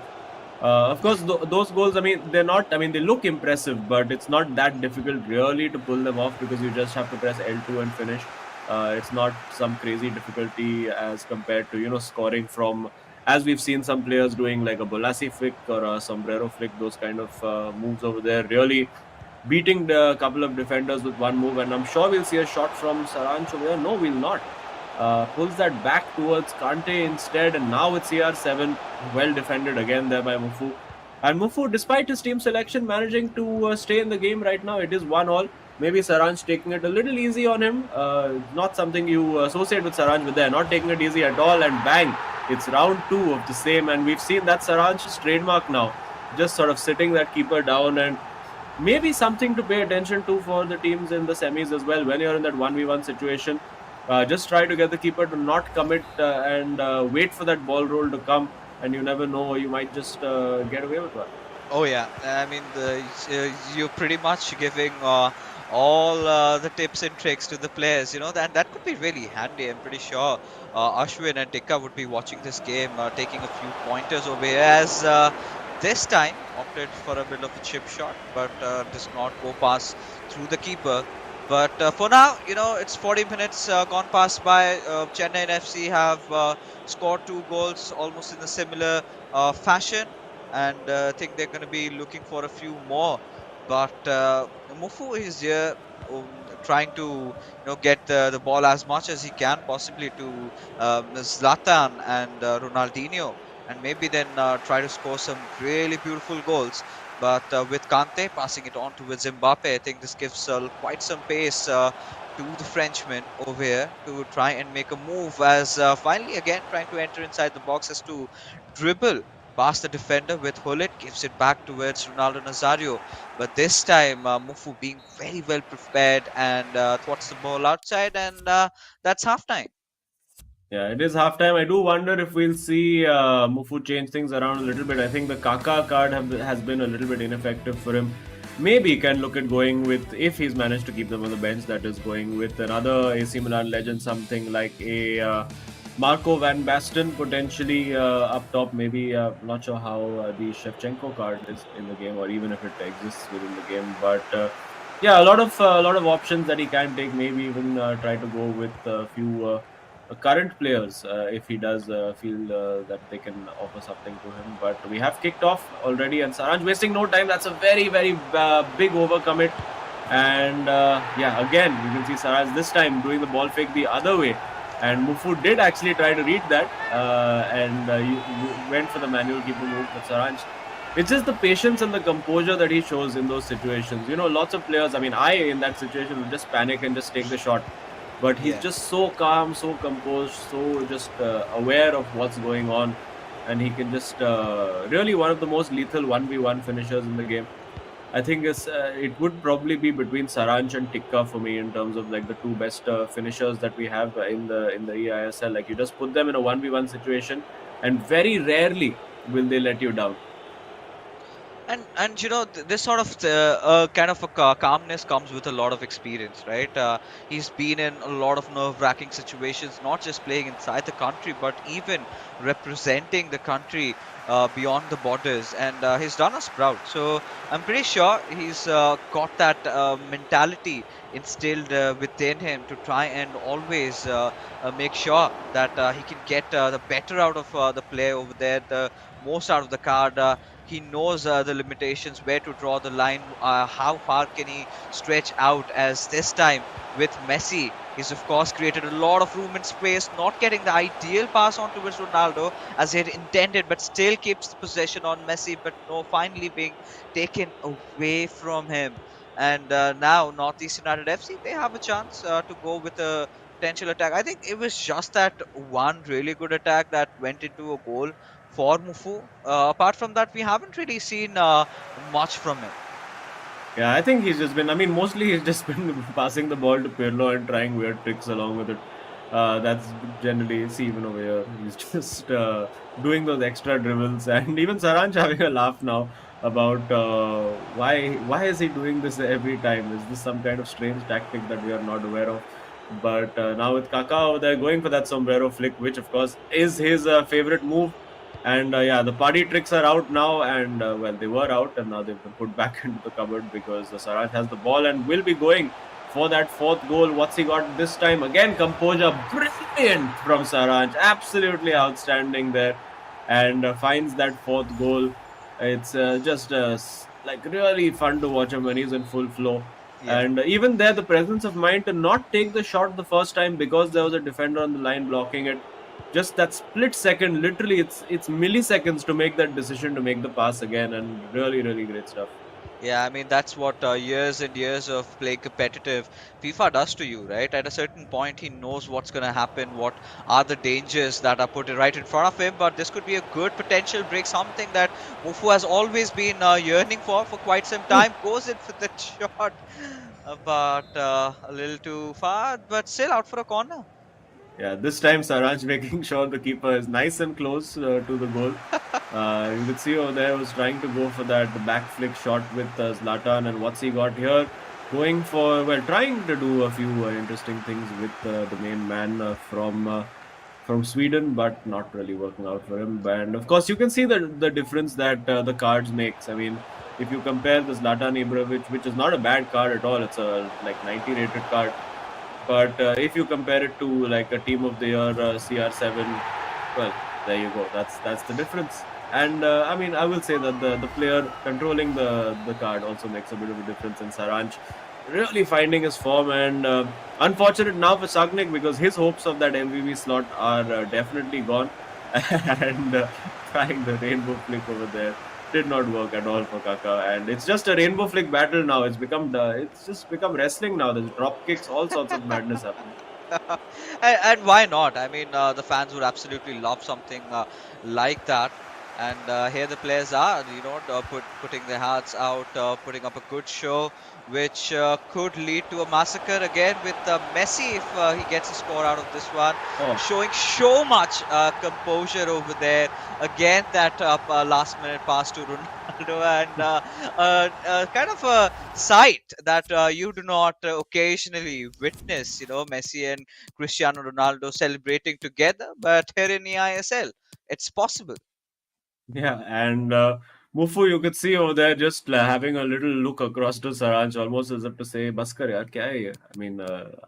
Of course, those goals. I mean, they're not. I mean, they look impressive, but it's not that difficult really to pull them off because you just have to press L2 and finish. It's not some crazy difficulty as compared to scoring from, as we've seen some players doing like a Bolasi flick or a sombrero flick. Those kind of moves over there, really beating the couple of defenders with one move. And I'm sure we'll see a shot from Saranch over there. No, we'll not. Pulls that back towards Kante instead, and now it's CR7. Well defended again there by Mufu. And Mufu, despite his team selection, managing to stay in the game right now. It is 1-1. Maybe Saranch taking it a little easy on him. Not something you associate with Saranch, but they're not taking it easy at all. And bang, it's round 2 of the same. And we've seen that Saranch's trademark now. Just sort of sitting that keeper down, and maybe something to pay attention to for the teams in the semis as well. When you're in that 1v1 situation, just try to get the keeper to not commit and wait for that ball roll to come, and you never know, you might just get away with one. Oh yeah, I mean, you're pretty much giving all the tips and tricks to the players. That could be really handy. I'm pretty sure Ashwin and Tikka would be watching this game, taking a few pointers over here. As this time opted for a bit of a chip shot, but does not go past through the keeper. But for now, it's 40 minutes gone past by. Chennai FC have scored 2 goals almost in a similar fashion, and I think they're going to be looking for a few more. But Mufu is here, trying to get the ball as much as he can, possibly to Zlatan and Ronaldinho, and maybe then try to score some really beautiful goals. But with Kante passing it on towards Mbappe, I think this gives quite some pace to the Frenchman over here to try and make a move, as finally again trying to enter inside the box, as to dribble past the defender with Hullet, gives it back towards Ronaldo Nazario. But this time, Mufu being very well prepared and thwarts the ball outside, and that's halftime. Yeah, it is halftime. I do wonder if we'll see Mufu change things around a little bit. I think the Kaka card has been a little bit ineffective for him. Maybe he can look at going with, if he's managed to keep them on the bench, that is going with another AC Milan legend, something like a Marco Van Basten, potentially up top. Maybe not sure how the Shevchenko card is in the game, or even if it exists within the game. But yeah, a lot of options that he can take. Maybe even try to go with a few current players if he does feel that they can offer something to him. But we have kicked off already, and Saranj wasting no time. That's a very, very big overcommit. And yeah, again, you can see Saranj this time doing the ball fake the other way. And Mufu did actually try to read that and you went for the manual keeper move, but Saranj, it's just the patience and the composure that he shows in those situations. Lots of players, I mean, in that situation would just panic and just take the shot. But he's just so calm, so composed, so just aware of what's going on. And he can just really one of the most lethal 1v1 finishers in the game. I think it would probably be between Saranch and Tikka for me in terms of like the two best finishers that we have in the eISL. Like, you just put them in a 1v1 situation, and very rarely will they let you down. And this sort of kind of a calmness comes with a lot of experience, right? He's been in a lot of nerve-wracking situations, not just playing inside the country, but even representing the country beyond the borders, and he's done us proud. So I'm pretty sure he's got that mentality instilled within him to try and always make sure that he can get the better out of the play over there, the most out of the card. He knows the limitations, where to draw the line, how far can he stretch out. As this time with Messi, he's of course created a lot of room and space, not getting the ideal pass on towards Ronaldo as he had intended, but still keeps the possession on Messi. But no, finally being taken away from him. And now Northeast United FC, they have a chance to go with a potential attack. I think it was just that one really good attack that went into a goal for Mufu. Apart from that, we haven't really seen much from him. Yeah, I think he's just been. I mean, mostly he's just been passing the ball to Pirlo and trying weird tricks along with it. That's generally, see, even over here, he's just doing those extra dribbles, and even Saranch having a laugh now about why is he doing this every time? Is this some kind of strange tactic that we are not aware of? But now with Kakao, they're going for that sombrero flick, which of course is his favorite move. And yeah, the party tricks are out now, and well, they were out, and now they've been put back into the cupboard because Saraj has the ball and will be going for that fourth goal. What's he got this time? Again, composure, brilliant from Saraj, absolutely outstanding there, and finds that fourth goal. It's just like really fun to watch him when he's in full flow. Yeah. And even there, the presence of mind to not take the shot the first time because there was a defender on the line blocking it. Just that split second, literally, it's milliseconds to make that decision to make the pass again, and really, really great stuff. Yeah, I mean that's what years and years of playing competitive FIFA does to you, right? At a certain point, he knows what's going to happen, what are the dangers that are put right in front of him. But this could be a good potential break, something that Mufu has always been yearning for quite some time. Goes in for the shot, but a little too far, but still out for a corner. Yeah, this time Saraj making sure the keeper is nice and close to the goal. You could see over there was trying to go for that back flick shot with Zlatan, and what's he got here? Going for, well, trying to do a few interesting things with the main man from Sweden, but not really working out for him. And of course, you can see the difference that the cards makes. I mean, if you compare the Zlatan Ibrahimovic, which is not a bad card at all, it's a like 90 rated card. But if you compare it to like a team of the year CR7, well, there you go. That's the difference. And I mean, I will say that the player controlling the card also makes a bit of a difference in Saranch. Really finding his form, and unfortunate now for Sagnik because his hopes of that MVP slot are definitely gone. And trying the rainbow flick over there did not work at all for Kaka, and it's just a rainbow flick battle now. It's just become wrestling now. There's drop kicks, all sorts of madness happening. And why not? I mean, the fans would absolutely love something like that. And here the players are, putting their hearts out, putting up a good show, which could lead to a massacre again with Messi if he gets a score out of this one. Oh. Showing so much composure over there. Again, that last minute pass to Ronaldo, and kind of a sight that you do not occasionally witness. Messi and Cristiano Ronaldo celebrating together, but here in eISL, it's possible. Yeah, and Mufu, you could see over there just having a little look across to Saranch, almost as if to say, Baskar, yaar, kya hai ye? I mean,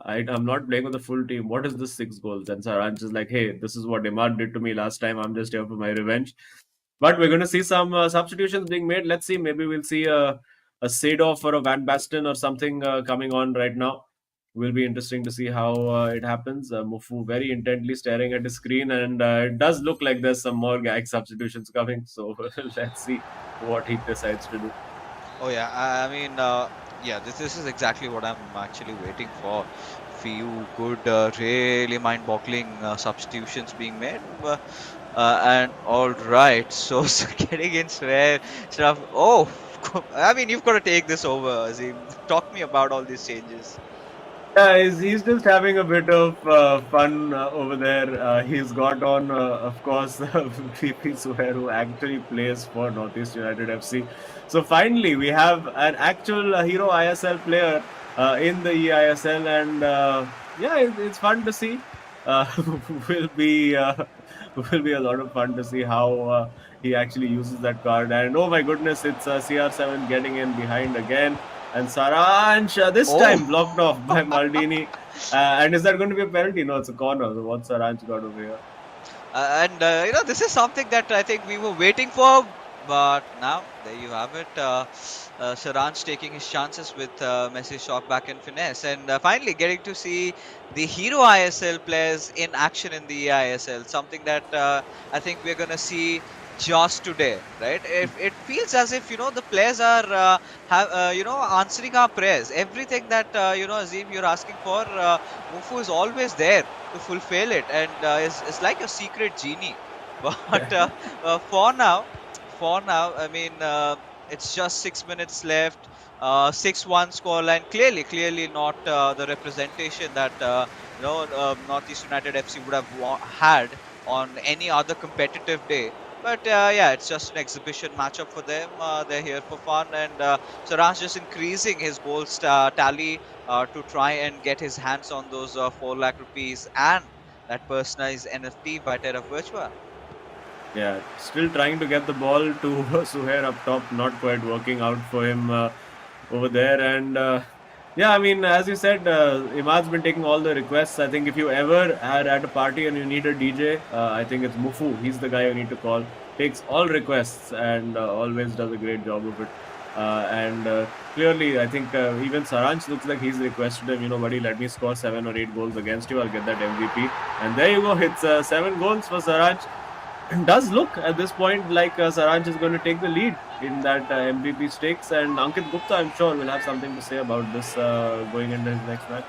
I'm not playing with the full team. What is this 6 goals? And Saranch is like, hey, this is what Imad did to me last time. I'm just here for my revenge. But we're going to see some substitutions being made. Let's see. Maybe we'll see a Sadov or a Van Basten or something coming on right now. Will be interesting to see how it happens. Mufu very intently staring at his screen, and it does look like there's some more gag substitutions coming. So let's see what he decides to do. Oh yeah, I mean, yeah, this is exactly what I'm actually waiting for. Few good, really mind-boggling substitutions being made, and all right. So, getting in where stuff. Oh, I mean, you've got to take this over, Azim. Talk me about all these changes. Yeah, he's just having a bit of fun over there. He's got on, of course, PP Suhair, who actually plays for Northeast United FC. So finally, we have an actual hero ISL player in the eISL, and yeah, it's fun to see. Will be will be a lot of fun to see how he actually uses that card. And oh my goodness, it's CR7 getting in behind again. And Saranch this time blocked off by Maldini. And is that going to be a penalty? No, it's a corner. So what's Saranch got over here? And this is something that I think we were waiting for But now, there you have it. Saranj taking his chances with Messi's shot back and finesse. And finally, getting to see the hero ISL players in action in the eISL. Something that I think we're going to see just today, right? If it feels as if, the players are, answering our prayers. Everything that, Azim, you're asking for, Mufu is always there to fulfill it. And it's like a secret genie. But for now, I mean, it's just 6 minutes left. 6-1 scoreline. Clearly not the representation that Northeast United FC would have had on any other competitive day. But yeah, it's just an exhibition matchup for them. They're here for fun, and Saranj just increasing his goals tally to try and get his hands on those 4 lakh rupees and that personalized NFT by Terra Virtua. Yeah, still trying to get the ball to Suhair up top, not quite working out for him over there. And yeah, I mean, as you said, Imad's been taking all the requests. I think if you ever are at a party and you need a DJ, I think it's Mufu. He's the guy you need to call. Takes all requests and always does a great job of it. And clearly, I think even Saranch looks like he's requested him, buddy, let me score 7 or 8 goals against you. I'll get that MVP. And there you go. It's 7 goals for Saranch. Does look at this point like Saranch is going to take the lead in that MVP stakes, and Ankit Gupta, I'm sure, will have something to say about this going into his next match.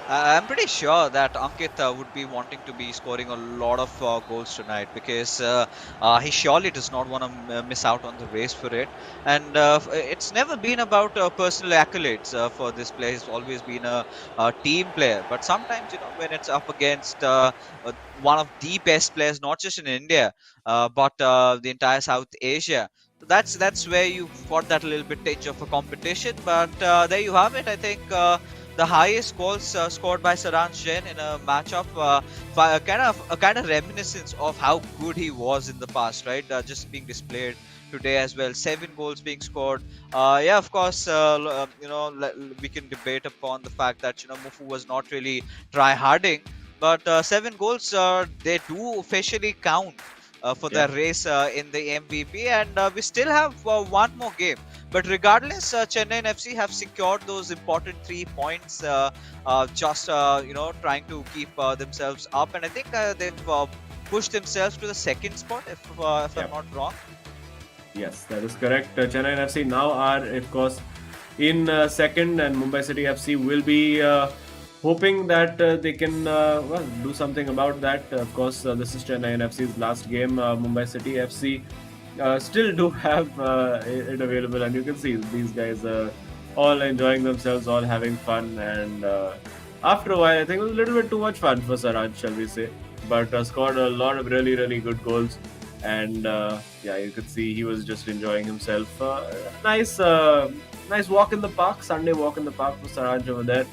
I'm pretty sure that Ankit would be wanting to be scoring a lot of goals tonight because he surely does not want to miss out on the race for it. And it's never been about personal accolades for this player. He's always been a team player. But sometimes, when it's up against one of the best players, not just in India, but the entire South Asia. So that's where you've got that little bit edge of a competition. But there you have it. I think. The highest goals scored by Saranj Jain in a matchup, a kind of reminiscence of how good he was in the past, right? Just being displayed today as well. 7 goals being scored. Yeah, of course, we can debate upon the fact that Mufu was not really try harding, but 7 goals they do officially count for Yeah. the race in the MVP, and we still have one more game. But regardless, Chennaiyin FC have secured those important 3 points, just trying to keep themselves up, and I think they've pushed themselves to the second spot, if I'm not wrong. Yes, that is correct. Chennaiyin FC now are, of course, in second, and Mumbai City FC will be hoping that they can do something about that. Of course, this is Chennaiyin FC's last game. Mumbai City FC still do have it available, and you can see these guys all enjoying themselves, all having fun, and after a while, I think it was a little bit too much fun for Saraj, shall we say, but scored a lot of really, really good goals, and yeah, you could see he was just enjoying himself. Nice walk in the park, Sunday walk in the park for Saraj over there.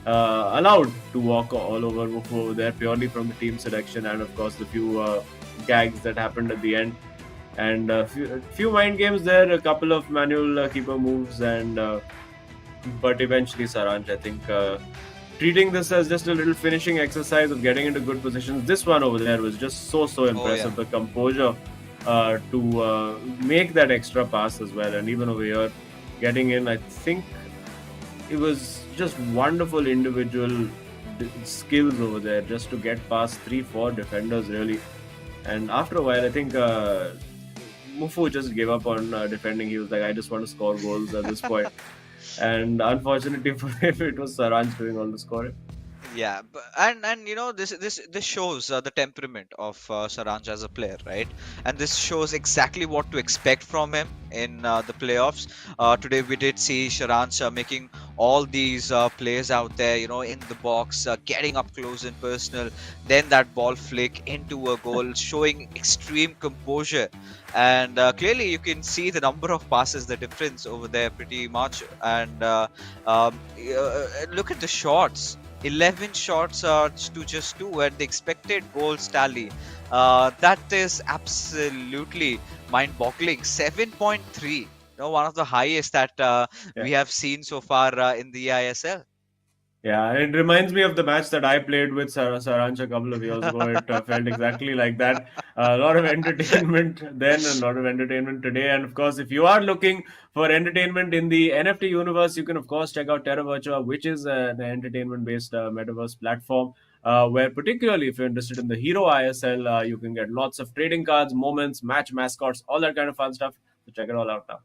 Allowed to walk all over Mufu over there purely from the team selection, and of course the few gags that happened at the end. And few mind games there, a couple of manual keeper moves, and but eventually Saranj, I think, treating this as just a little finishing exercise of getting into good positions. This one over there was just so impressive. The composure to make that extra pass as well, and even over here, getting in, I think it was just wonderful individual skills over there just to get past 3-4 defenders really. And after a while, I think Mufu just gave up on defending. He was like, I just want to score goals at this point. And unfortunately for him, it was Saranj doing all the scoring. Yeah, and this shows the temperament of Saranj as a player, right? And this shows exactly what to expect from him in the playoffs. Today we did see Saranj making all these plays out there, in the box, getting up close and personal. Then that ball flick into a goal, showing extreme composure. And clearly you can see the number of passes, the difference over there pretty much. And look at the shots. 11 shots to just 2, and the expected goals tally. That is absolutely mind-boggling. 7.3. One of the highest that we have seen so far in the eISL. Yeah, it reminds me of the match that I played with Saranch a couple of years ago. It felt exactly like that. A lot of entertainment then, and a lot of entertainment today. And of course, if you are looking for entertainment in the NFT universe, you can of course check out Terra Virtua, which is an entertainment-based metaverse platform. Where particularly if you're interested in the Hero ISL, you can get lots of trading cards, moments, match mascots, all that kind of fun stuff. So check it all out now.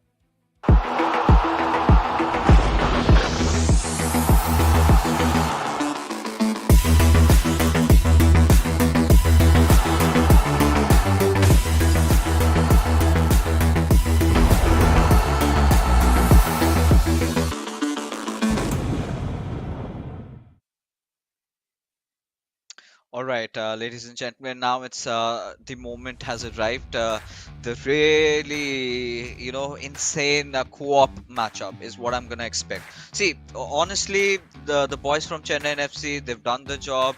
All right, ladies and gentlemen, now it's the moment has arrived. The really, insane co-op matchup is what I'm gonna expect. See, honestly, the boys from Chennaiyin FC, they've done the job.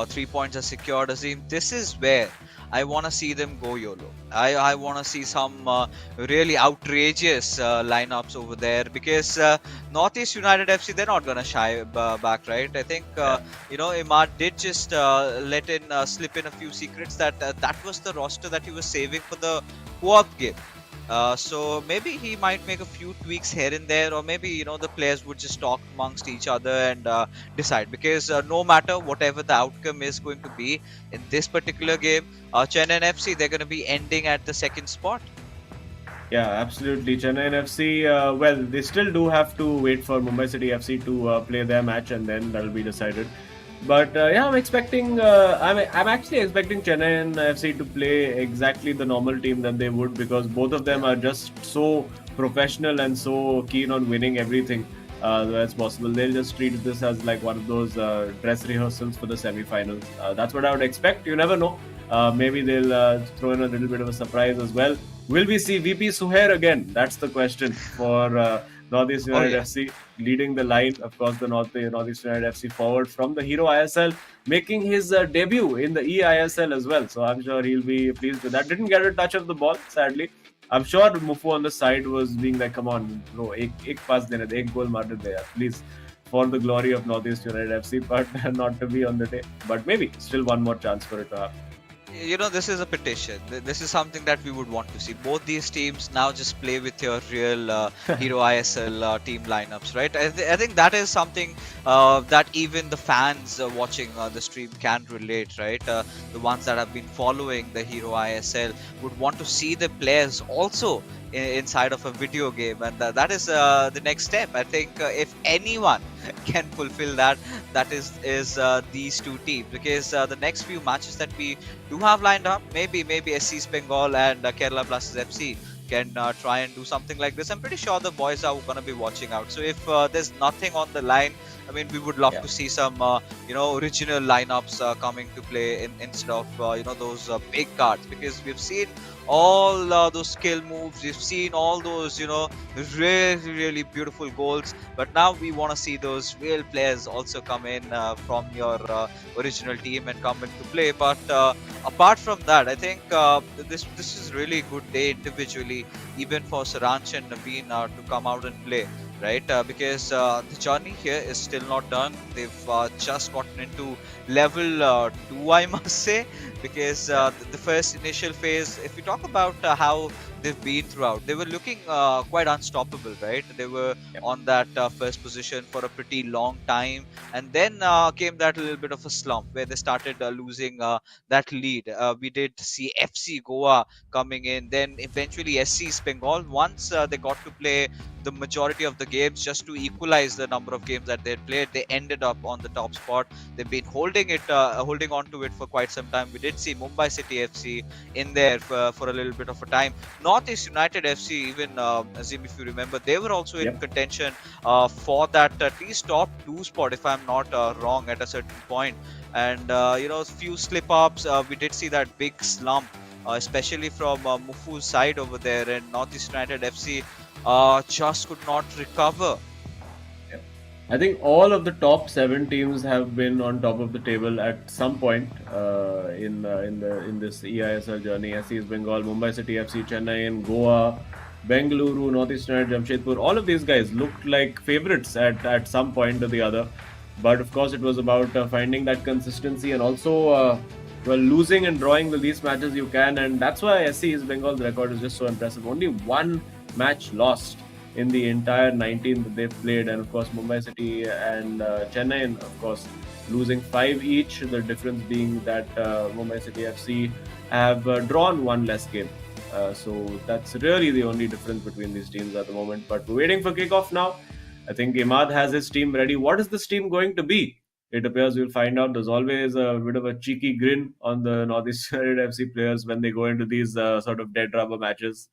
3 points are secured. Azim, this is where I want to see them go YOLO. I want to see some really outrageous lineups over there because Northeast United FC, they're not gonna shy back, right? I think Imad did just let in slip in a few secrets that that was the roster that he was saving for the co-op game. So maybe he might make a few tweaks here and there, or maybe the players would just talk amongst each other and decide. Because no matter whatever the outcome is going to be in this particular game, Chennai FC, they're going to be ending at the second spot. Yeah, absolutely. Chennai FC, well, they still do have to wait for Mumbai City FC to play their match, and then that'll be decided. But yeah, I'm actually expecting Chennai FC to play exactly the normal team that they would, because both of them are just so professional and so keen on winning everything that's possible. They'll just treat this as like one of those dress rehearsals for the semi-finals. That's what I would expect. You never know. Maybe they'll throw in a little bit of a surprise as well. Will we see VP Suhair again? That's the question for Northeast United FC leading the line. Of course, the Northeast United FC forward from the Hero ISL, making his debut in the eISL as well. So I'm sure he'll be pleased with that. Didn't get a touch of the ball, sadly. I'm sure Mufu on the side was being like, come on, bro, ek pass dene de, ek goal maar de yaar, please, for the glory of Northeast United FC, but not to be on the day. But maybe still one more chance for it to happen. This is a petition. This is something that we would want to see. Both these teams now just play with your real Hero ISL team lineups, right? I think that is something that even the fans watching the stream can relate, right? The ones that have been following the Hero ISL would want to see the players also inside of a video game, and that is the next step. I think if anyone can fulfill that is these two teams, because the next few matches that we do have lined up, maybe SC Bengal and Kerala Blasters FC can try and do something like this. I'm pretty sure the boys are going to be watching out. So if there's nothing on the line, I mean, we would love to see some original lineups coming to play instead of those big cards, because we've seen all those skill moves, we've seen all those really beautiful goals, but now we want to see those real players also come in from your original team and come into play. But apart from that, I think this is really good day individually, even for Saranch and Naveen to come out and play, right? Because the journey here is still not done. They've just gotten into level 2, I must say, because the first initial phase, if we talk about how they've been throughout, they were looking quite unstoppable, right? They were on that first position for a pretty long time, and then came that little bit of a slump where they started losing that lead. We did see FC Goa coming in, then eventually SC Bengal, once they got to play the majority of the games just to equalize the number of games that they had played, they ended up on the top spot. They've been holding on to it for quite some time. We did see Mumbai City FC in there for a little bit of a time. Northeast United FC, even Azim, if you remember, they were also in contention for that at least top 2 spot, if I'm not wrong, at a certain point. And a few slip ups. We did see that big slump, especially from Mufu's side over there, and Northeast United FC just could not recover. I think all of the top 7 teams have been on top of the table at some point in this eISL journey. SC Bengal, Mumbai City FC, Chennaiyin, Goa, Bengaluru, Northeast United, Jamshedpur. All of these guys looked like favorites at some point or the other. But of course, it was about finding that consistency and also, well, losing and drawing the least matches you can. And that's why SC East Bengal's record is just so impressive. Only one match lost in the entire 19 that they've played. And of course, Mumbai City and Chennai, of course, losing 5 each. The difference being that Mumbai City FC have drawn one less game. So that's really the only difference between these teams at the moment. But we're waiting for kickoff now. I think Imad has his team ready. What is this team going to be? It appears we'll find out. There's always a bit of a cheeky grin on the Northeast United FC players when they go into these sort of dead rubber matches.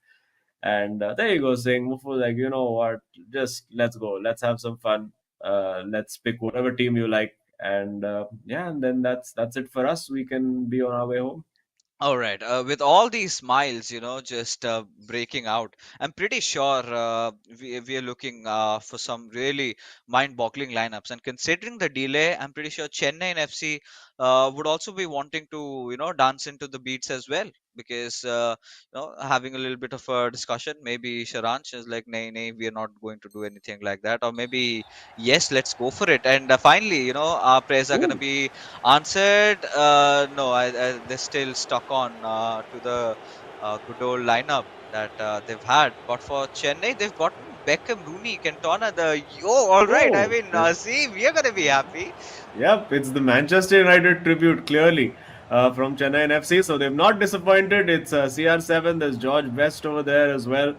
And there you go, saying Mufu, like, you know what, just let's go. Let's have some fun. Let's pick whatever team you like. And yeah, and then that's it for us. We can be on our way home. All right. With all these smiles, just breaking out, I'm pretty sure we are looking for some really mind-boggling lineups. And considering the delay, I'm pretty sure Chennai FC would also be wanting to, dance into the beats as well. Because, having a little bit of a discussion, maybe Sharanch is like, nay, nay, we are not going to do anything like that. Or maybe, yes, let's go for it. And finally, our prayers are going to Ooh. be answered. No, they're still stuck on to the good old lineup that they've had. But for Chennai, they've gotten Beckham, Rooney, Cantona. All right. I Oh, mean, see, we are gonna be happy. yep, it's the Manchester United tribute clearly from Chennai FC. So they've not disappointed. It's CR7. There's George Best over there as well.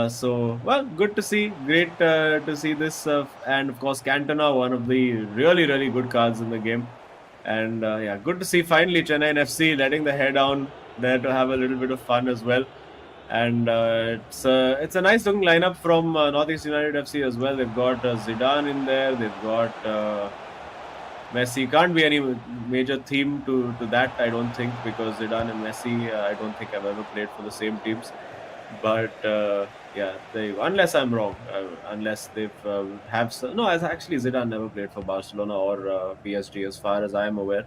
So, well, good to see. Great to see this. And of course, Cantona, one of the really, really good cards in the game. And yeah, good to see finally Chennai FC letting the hair down there to have a little bit of fun as well. And it's a nice looking lineup from Northeast United FC as well. They've got Zidane in there. They've got Messi. Can't be any major theme to that, I don't think, because Zidane and Messi, I don't think I've ever played for the same teams. But yeah, unless I'm wrong, unless they've have some, no, as actually Zidane never played for Barcelona or PSG, as far as I am aware.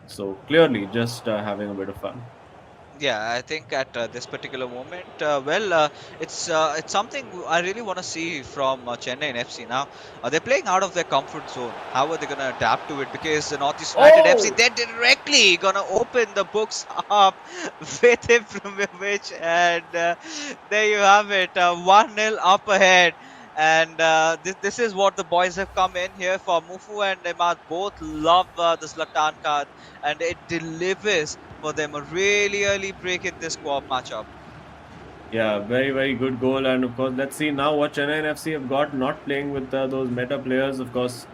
So clearly, just having a bit of fun. Yeah, I think at this particular moment, it's something I really want to see from Chennai and FC. Now, they're playing out of their comfort zone. How are they going to adapt to it? Because the Northeast United FC, Oh, they're directly going to open the books up with Ibrahimovic, and there you have it, 1-0 up ahead. And this is what the boys have come in here for. Mufu and Emad both love the Zlatan card, and it delivers for them a really early break in this co-op matchup. yeah, very, very good goal. And of course, let's see now what Chennai and FC have got, not playing with those meta players. Of course,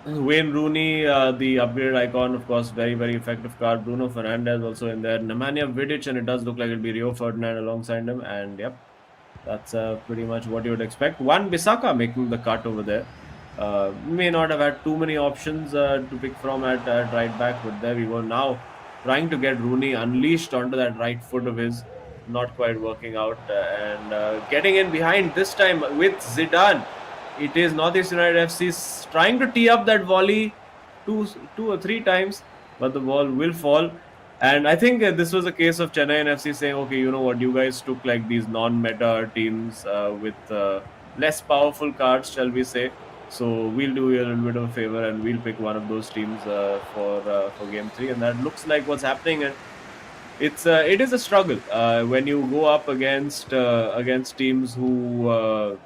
Wayne Rooney, the upgrade icon, of course, very, very effective card. Bruno Fernandes also in there. Nemanja Vidic, and it does look like it'll be Rio Ferdinand alongside him. And yep, that's pretty much what you would expect. One Bisaka making the cut over there. May not have had too many options to pick from at right back, but there we go. Now trying to get Rooney unleashed onto that right foot of his, not quite working out, and getting in behind this time with Zidane. It is Northeast United FC trying to tee up that volley two or three times, but the ball will fall. And I think this was a case of Chennai and FC saying, okay, you know what, you guys took like these non-meta teams with less powerful cards, shall we say. So we'll do you a little bit of a favor and we'll pick one of those teams for game 3. And that looks like what's happening. And it is a struggle when you go up against teams who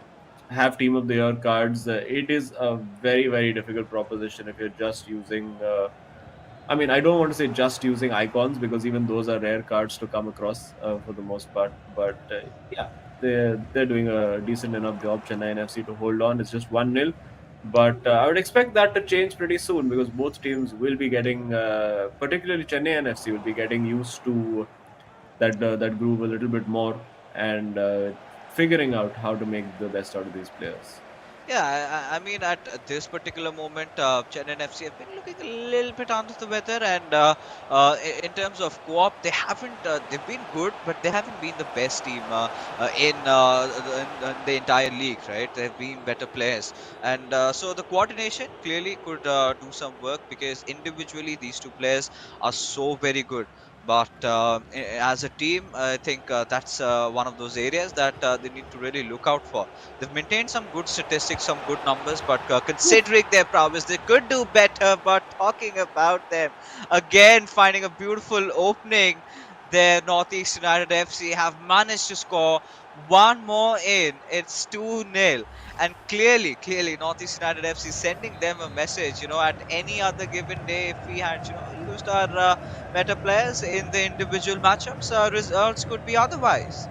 have team of the year cards. It is a very, very difficult proposition if you're just using I mean, I don't want to say just using icons, because even those are rare cards to come across for the most part. But yeah, they're doing a decent enough job, Chennai and FC, to hold on. It's just 1-0. But I would expect that to change pretty soon, because both teams will be getting, particularly Chennai and FC, will be getting used to that groove a little bit more, and figuring out how to make the best out of these players. Yeah, I mean, at this particular moment, Chennai FC have been looking a little bit under the weather, and in terms of co-op, they haven't. They've been good, but they haven't been the best team in the entire league, right? They've been better players, and so the coordination clearly could do some work, because individually these two players are so very good. But as a team, I think that's one of those areas that they need to really look out for. They've maintained some good statistics, some good numbers, but considering their prowess, they could do better. But talking about them again, finding a beautiful opening there, Northeast United FC have managed to score one more in. It's 2-0, and clearly Northeast United FC sending them a message. At any other given day, if we had used our better players in the individual matchups, results could be otherwise.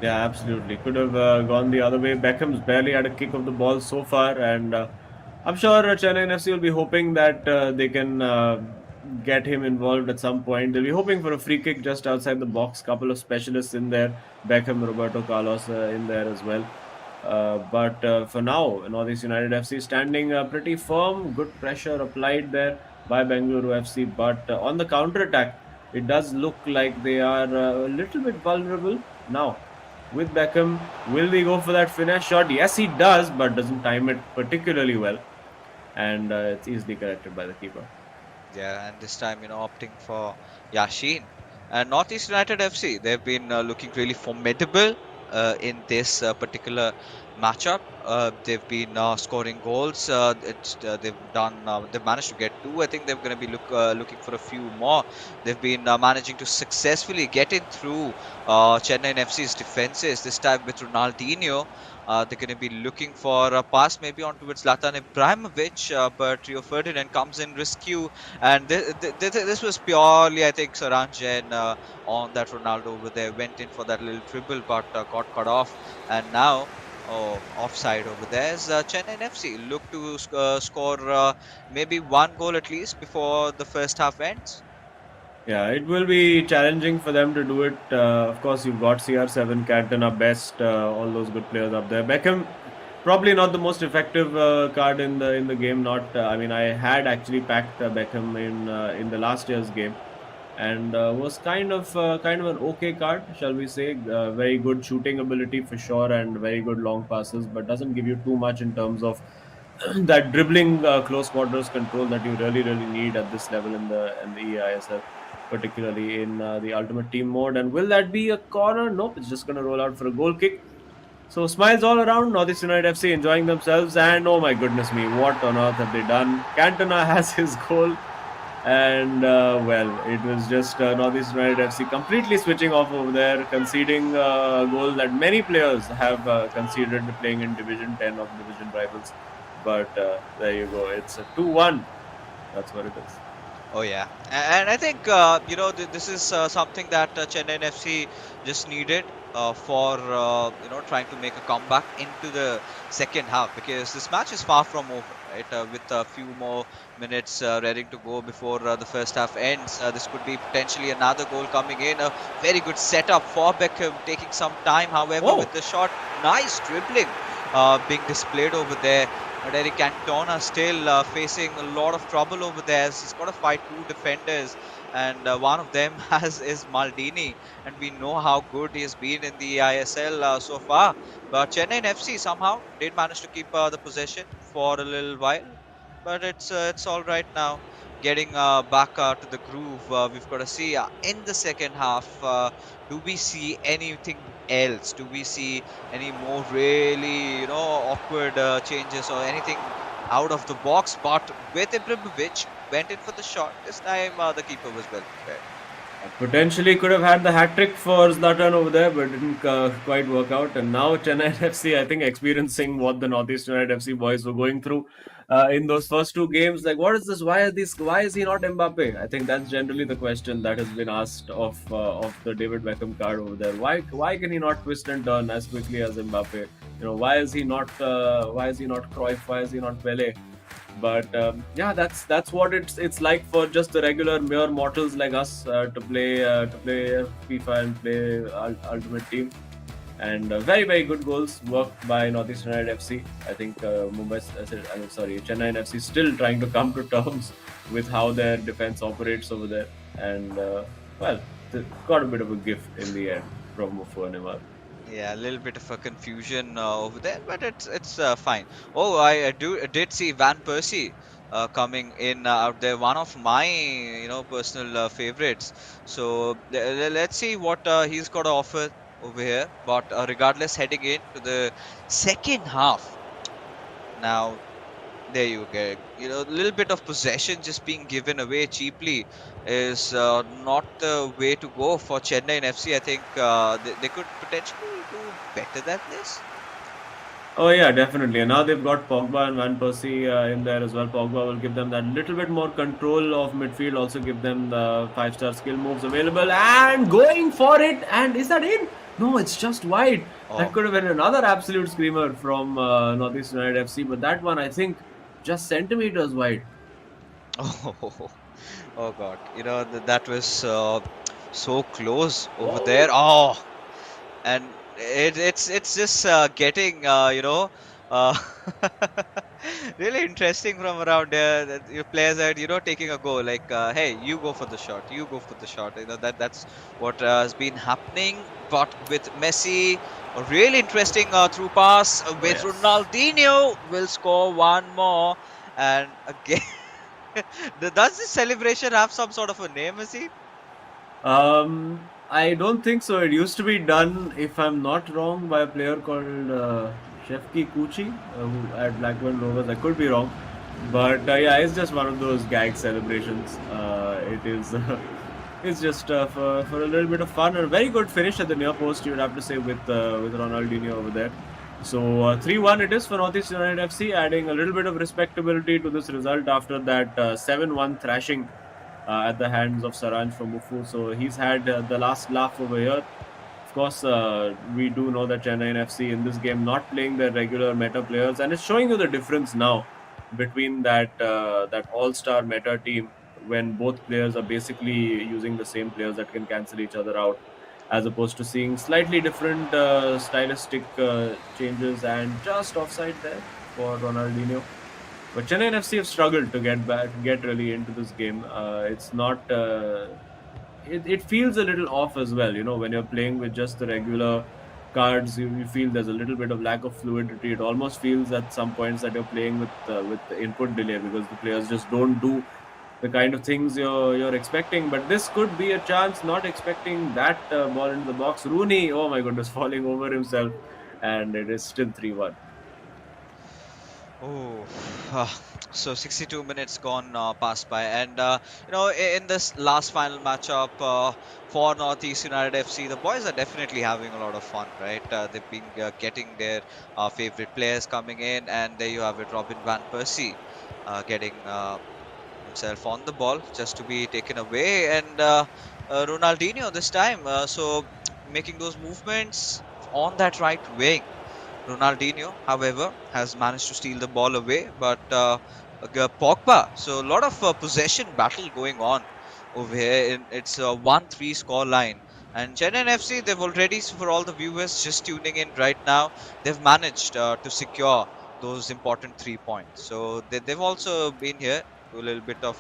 Yeah, absolutely. Could have gone the other way. Beckham's barely had a kick of the ball so far, and I'm sure Chennai FC will be hoping that they can get him involved at some point. They'll be hoping for a free kick just outside the box. Couple of specialists in there, Beckham, Roberto Carlos in there as well. But for now, Northeast United FC standing pretty firm. Good pressure applied there by Bengaluru FC, but on the counter attack, it does look like they are a little bit vulnerable now with Beckham. Will they go for that finesse shot? Yes, he does, but doesn't time it particularly well. And it's easily corrected by the keeper. Yeah, and this time, opting for Yashin. And Northeast United FC, they've been looking really formidable in this particular matchup. They've been scoring goals. They've managed to get two. I think they're going to be looking for a few more. They've been managing to successfully get in through Chennai FC's defenses. This time with Ronaldinho. They're going to be looking for a pass maybe on towards Zlatan Ibrahimovic, but Rio Ferdinand comes in rescue, and this was purely, I think, Saranjan on that Ronaldo over there went in for that little dribble, but got cut off, and now. Oh, offside over there. As Chennai FC look to score maybe one goal at least before the first half ends. Yeah, it will be challenging for them to do it. Of course, you've got CR7, Cantona, Best, all those good players up there. Beckham, probably not the most effective card in the game. Not, I mean, I had actually packed Beckham in the last year's game, and was kind of an okay card, shall we say? Very good shooting ability for sure, and very good long passes, but doesn't give you too much in terms of that dribbling close quarters control that you really need at this level in the eISL, particularly in the Ultimate Team mode. And will that be a corner? Nope, it's just going to roll out for a goal kick. So smiles all around. Northeast United FC enjoying themselves, and oh my goodness me, what on earth have they done? Cantona has his goal, and well, it was just Northeast United FC completely switching off over there, conceding a goal that many players have conceded playing in Division 10 of division rivals. But there you go, it's a 2-1. That's what it is. Oh yeah, and I think this is something that Chennai FC just needed for trying to make a comeback into the second half, because this match is far from over. Right, with a few more minutes ready to go before the first half ends, this could be potentially another goal coming in. A very good setup for Beckham, taking some time, however, with the shot. Nice dribbling being displayed over there. But Eric Cantona still facing a lot of trouble over there. He's got to fight two defenders, and one of them is Maldini, and we know how good he has been in the ISL so far. But Chennai FC somehow did manage to keep the possession for a little while, but it's all right now. Getting back to the groove, we've got to see in the second half. Do we see anything else? Do we see any more really awkward changes or anything out of the box? But with Ibrahimovic went in for the shot this time, the keeper was well prepared. Potentially could have had the hat trick for Zlatan over there, but didn't quite work out. And now Chennai FC, I think, experiencing what the Northeast United FC boys were going through in those first two games. Like, what is this? Why is he not Mbappe? I think that's generally the question that has been asked of the David Beckham card over there. Why can he not twist and turn as quickly as Mbappe? Why is he not Cruyff? Why is he not Pele? But yeah, that's what it's like for just the regular mere mortals like us to play FIFA and play Ultimate Team. And very good goals worked by Northeast United FC. I think Chennai FC still trying to come to terms with how their defense operates over there, and well, they got a bit of a gift in the end from Mufu and Imad. Yeah, a little bit of a confusion over there, but it's fine. Oh, I did see Van Persie coming in out there. One of my personal favorites. So let's see what he's got to offer over here. But regardless, heading into the second half now. There you go. A little bit of possession just being given away cheaply is not the way to go for Chennaiyin FC. I think they could potentially do better than this. Oh yeah, definitely. And now they've got Pogba and Van Persie in there as well. Pogba will give them that little bit more control of midfield. Also give them the 5-star skill moves available and going for it. And is that in? No, it's just wide. Oh. That could have been another absolute screamer from NorthEast United FC. But that one, I think, just centimeters wide. Oh God! That was so close over there. Oh, and it's just getting uh, really interesting from around there. That your players are taking a go like, hey, you go for the shot, you go for the shot. That's what has been happening. But with Messi, a really interesting through pass with Yes. Ronaldinho will score one more, and again. Does this celebration have some sort of a name, Messi? I don't think so. It used to be done, if I'm not wrong, by a player called Shefki Kuchi, who at Blackburn Rovers. I could be wrong, but yeah, it's just one of those gag celebrations. It is. It's just for a little bit of fun and a very good finish at the near post. You would have to say with Ronaldinho over there. So 3-1 it is for NorthEast United FC, adding a little bit of respectability to this result after that 7-1 thrashing at the hands of Saranj from Mufu. So he's had the last laugh over here. Of course, we do know that Chennaiyin FC in this game not playing their regular meta players, and it's showing you the difference now between that all-star meta team when both players are basically using the same players that can cancel each other out, as opposed to seeing slightly different stylistic changes and just offside there for Ronaldinho. But Chennai FC have struggled to get really into this game. It's not. It feels a little off as well. When you're playing with just the regular cards, you feel there's a little bit of lack of fluidity. It almost feels at some points that you're playing with the input delay because the players just don't do the kind of things you're expecting. But this could be a chance. Not expecting that ball into the box. Rooney, oh my goodness, falling over himself, and it is still 3-1. Oh, so 62 minutes gone past by, and in this last final matchup for Northeast United FC, the boys are definitely having a lot of fun, right? They've been getting their favorite players coming in, and there you have it, Robin van Persie getting himself on the ball just to be taken away, and Ronaldinho this time, so making those movements on that right wing. Ronaldinho, however, has managed to steal the ball away, but Pogba. So a lot of possession battle going on over here. It's a 1-3 score line. And Chennai FC, they've already, for all the viewers just tuning in right now, they've managed to secure those important 3 points. So they've also been here to a little bit of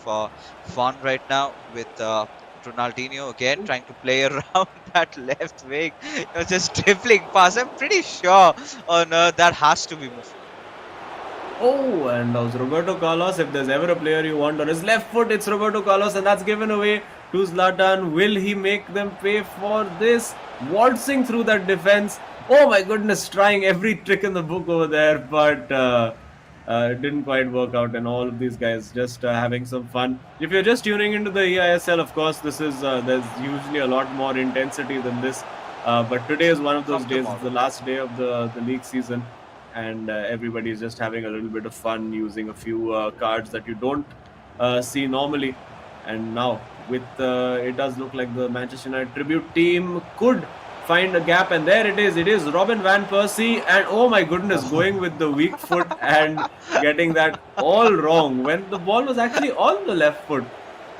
fun right now with Ronaldinho again trying to play around that left wing, just dribbling past. I'm pretty sure on that has to be Mufu. Oh, and now it's Roberto Carlos. If there's ever a player you want on his left foot, it's Roberto Carlos, and that's given away to Zlatan. Will he make them pay for this? Waltzing through that defense. Oh my goodness, trying every trick in the book over there, but it didn't quite work out. And all of these guys just having some fun. If you're just tuning into the eISL, of course, this is there's usually a lot more intensity than this. But today is one of those days. It's the last day of the league season. And everybody is just having a little bit of fun using a few cards that you don't see normally. And now, with it does look like the Manchester United tribute team could find a gap, and there it is. It is Robin van Persie, and oh my goodness, going with the weak foot and getting that all wrong when the ball was actually on the left foot.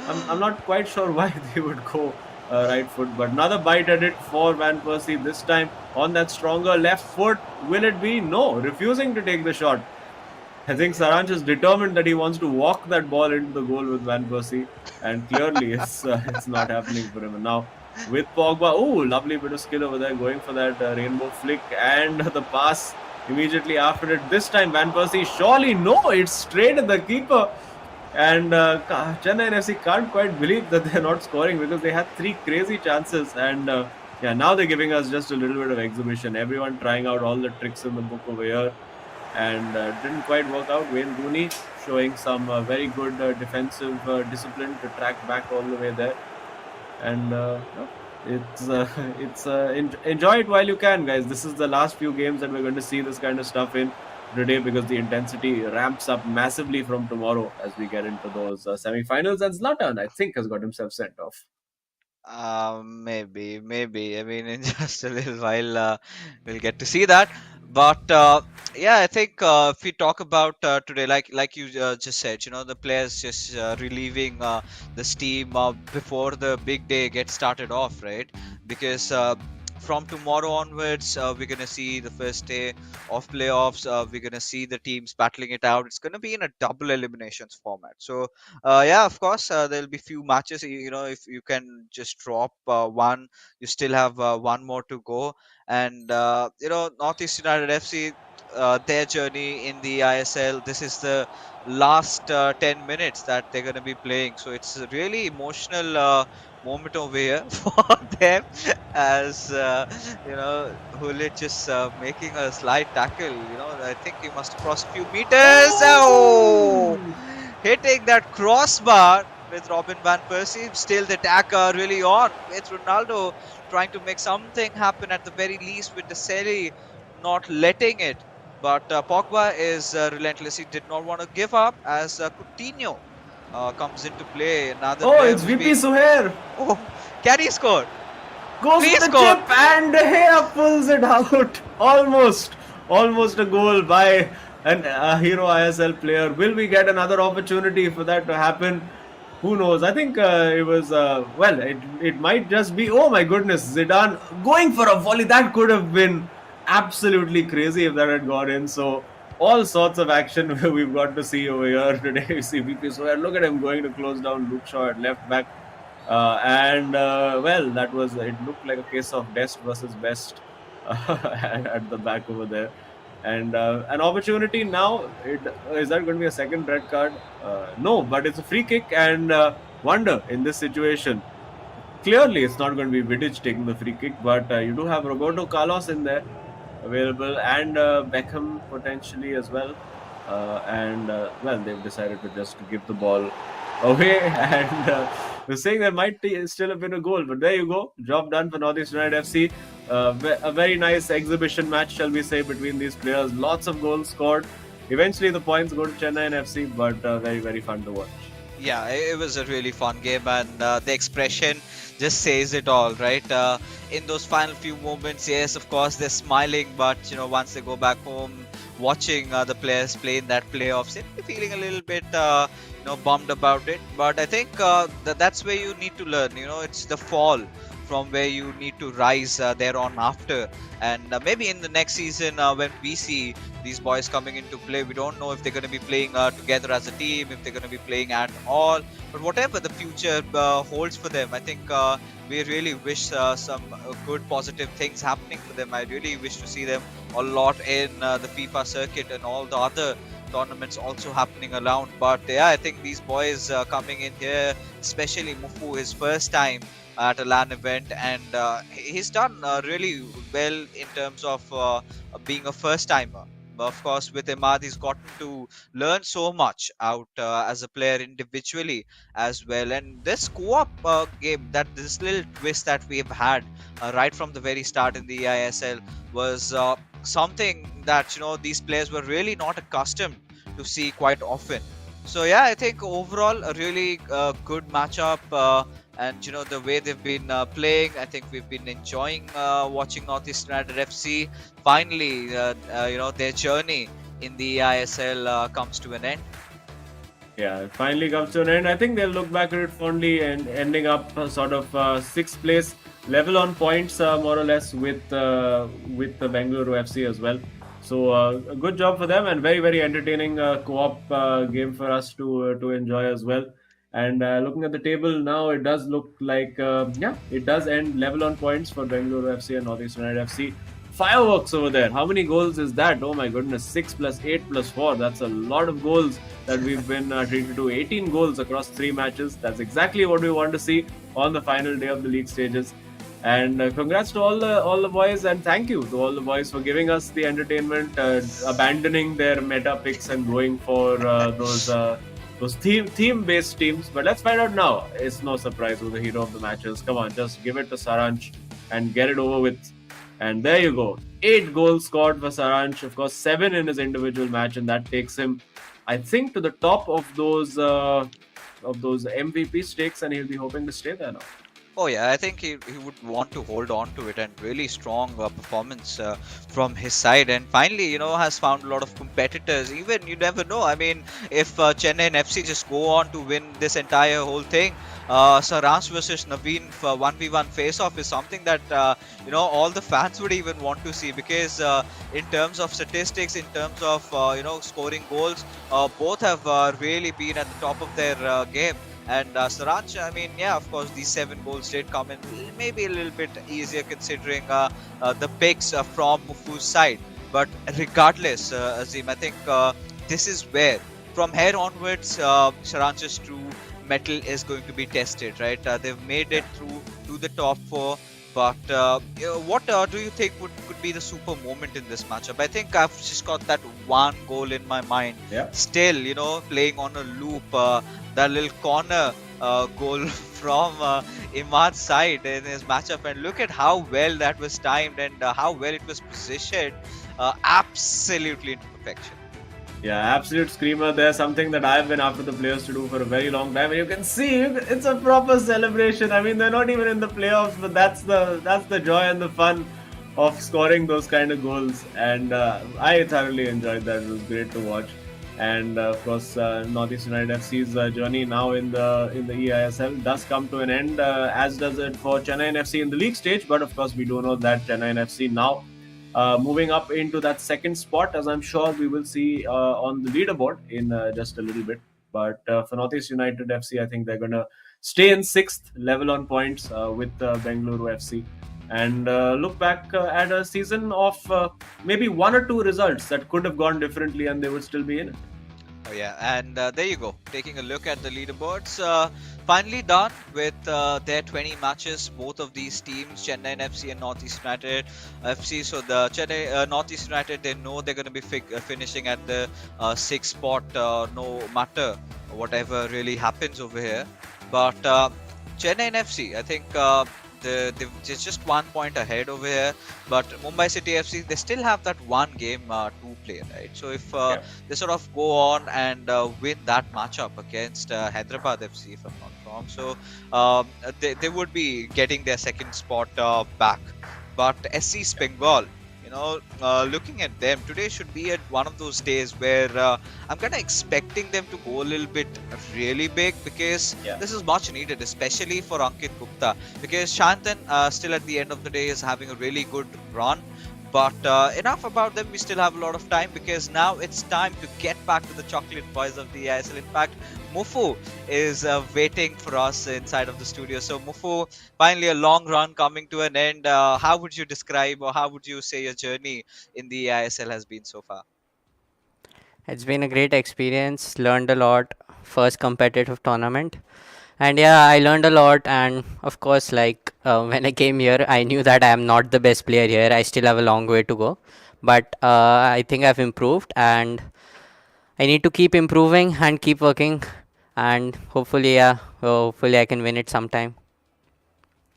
I'm not quite sure why they would go right foot, but another bite at it for Van Persie, this time on that stronger left foot. Will it be? No, refusing to take the shot. I think Saranj is determined that he wants to walk that ball into the goal with Van Persie, and clearly it's not happening for him. And now with Pogba, oh, lovely bit of skill over there, going for that rainbow flick, and the pass immediately after it. This time Van Persie, surely no, it's straight at the keeper. And Chennai FC can't quite believe that they're not scoring because they had three crazy chances. And yeah, now they're giving us just a little bit of exhibition. Everyone trying out all the tricks in the book over here, and didn't quite work out. Wayne Rooney showing some very good defensive discipline to track back all the way there. And no, it's enjoy it while you can, guys. This is the last few games that we're going to see this kind of stuff in today, because the intensity ramps up massively from tomorrow as we get into those semi-finals. And Zlatan, I think, has got himself sent off. Maybe. I mean, in just a little while, we'll get to see that. But yeah, I think if we talk about today, like you just said, the players just relieving the steam before the big day gets started off, right? Because from tomorrow onwards, we're gonna see the first day of playoffs. We're gonna see the teams battling it out. It's gonna be in a double eliminations format. So yeah, of course, there'll be few matches. If you can just drop one, you still have one more to go. And Northeast United FC, their journey in the ISL. This is the last 10 minutes that they're going to be playing. So it's a really emotional moment over here for them, as Hulit just making a slight tackle. I think he must have crossed a few meters. Oh, Oh! hitting that crossbar with Robin van Persie. Still the attacker really on with Ronaldo trying to make something happen at the very least, with the Seri not letting it. But Pogba is relentless. He did not want to give up, as Coutinho comes into play. Another Oh, player it's who's VP been. Suhair. Oh, can he score? Goes for Please the score. chip, and here pulls it out. Almost a goal by an hero ISL player. Will we get another opportunity for that to happen? Who knows? I think it was well. It might just be. Oh my goodness, Zidane going for a volley. That could have been absolutely crazy if that had gone in. So all sorts of action we've got to see over here today. We see VP. So look at him going to close down Luke Shaw at left back. And well, that was, it looked like a case of best versus best at the back over there. And an opportunity now. Is that going to be a second red card? No, but it's a free kick, and wonder in this situation. Clearly, it's not going to be Vidic taking the free kick, but you do have Roberto Carlos in there available, and Beckham potentially as well. And well, they've decided to just give the ball away, and we're saying there might still have been a goal, but there you go. Job done for Northeast United FC. A very nice exhibition match, shall we say, between these players. Lots of goals scored. Eventually, the points go to Chennaiyin FC, but very, very fun to watch. Yeah, it was a really fun game, and the expression just says it all, right? In those final few moments, yes, of course, they're smiling, but once they go back home, watching the players play in that playoffs, they're feeling a little bit, bummed about it. But I think that's where you need to learn. It's the fall from where you need to rise there on after. And maybe in the next season, when we see these boys coming into play, we don't know if they're going to be playing together as a team, if they're going to be playing at all. But whatever the future holds for them, I think we really wish some good positive things happening for them. I really wish to see them a lot in the FIFA circuit and all the other tournaments also happening around. But yeah, I think these boys coming in here, especially Mufu, his first time at a LAN event, and he's done really well in terms of being a first timer. But of course, with Imad, he's gotten to learn so much out as a player individually as well. And this co-op game, this little twist that we've had right from the very start in the EISL, was something that these players were really not accustomed to see quite often. So yeah, I think overall a really good matchup. And the way they've been playing, I think we've been enjoying watching Northeast United FC. Finally, their journey in the ISL comes to an end. Yeah, it finally comes to an end. I think they'll look back at it fondly and ending up sort of sixth place, level on points, more or less, with the Bengaluru FC as well. So a good job for them, and very, very entertaining co-op game for us to enjoy as well. And looking at the table now, it does look like yeah, it does end level on points for Bengaluru FC and Northeast United FC. fireworks over there. How many goals is that? Oh my goodness, 6 plus 8 plus 4. That's a lot of goals that we've been treated to. 18 goals across 3 matches. That's exactly what we want to see on the final day of the league stages. And congrats to all the boys, and thank you to all the boys for giving us the entertainment, abandoning their meta picks and going for those theme based teams. But let's find out now. It's no surprise who the hero of the match is. Come on, just give it to Saransh and get it over with. And there you go. 8 goals scored for Saransh. Of course, 7 in his individual match, and that takes him, I think, to the top of those MVP stakes, and he'll be hoping to stay there now. Oh yeah, I think he would want to hold on to it, and really strong performance from his side. And finally, has found a lot of competitors. Even you never know. I mean, if Chennaiyin FC just go on to win this entire whole thing, Saransh versus Naveen for 1v1 face-off is something that all the fans would even want to see, because in terms of statistics, in terms of scoring goals, both have really been at the top of their game. And Saransh, I mean, yeah, of course, these 7 goals did come in maybe a little bit easier considering the picks from Mufu's side. But regardless, Azim, I think this is where, from here onwards, Saransh's true mettle is going to be tested, right? They've made it through to the top 4. But what do you think could be the super moment in this matchup? I think I've just got that one goal in my mind. Yeah. Still, playing on a loop. That little corner goal from Imad's side in his matchup, and look at how well that was timed and how well it was positioned. Absolutely into perfection. Yeah, absolute screamer there. Something that I've been after the players to do for a very long time. And you can see it's a proper celebration. I mean, they're not even in the playoffs, but that's the joy and the fun of scoring those kind of goals. And I thoroughly enjoyed that. It was great to watch. And of course, NorthEast United FC's journey now in the eISL does come to an end, as does it for Chennaiyin FC in the league stage. But of course, we do know that Chennaiyin FC now moving up into that second spot, as I'm sure we will see on the leaderboard in just a little bit. But for NorthEast United FC, I think they're going to stay in 6th, level on points with Bengaluru FC. And look back at a season of maybe 1 or 2 results that could have gone differently, and they would still be in it. Oh yeah, and there you go. Taking a look at the leaderboards, finally done with their 20 matches. Both of these teams, Chennaiyin FC and NorthEast United FC. So the NorthEast United, they know they're going to be finishing at the 6th spot, no matter whatever really happens over here. But Chennaiyin FC, I think. They're just 1 point ahead over here, but Mumbai City FC, they still have that one game to play, right? So if they sort of go on and win that matchup against Hyderabad FC, if I'm not wrong, so they would be getting their second spot back. But SC Bengal, looking at them, today should be at one of those days where I'm kind of expecting them to go a little bit really big, because this is much needed, especially for Ankit Gupta, because Shantan still at the end of the day is having a really good run. But enough about them. We still have a lot of time, because now it's time to get back to the chocolate boys of the eISL. In fact, Mufu is waiting for us inside of the studio. So Mufu, finally a long run coming to an end. How would you describe, or how would you say your journey in the eISL has been so far? It's been a great experience. Learned a lot. First competitive tournament. And yeah, I learned a lot. And of course, when I came here, I knew that I am not the best player here. I still have a long way to go. But I think I've improved, and I need to keep improving and keep working. And hopefully I can win it sometime.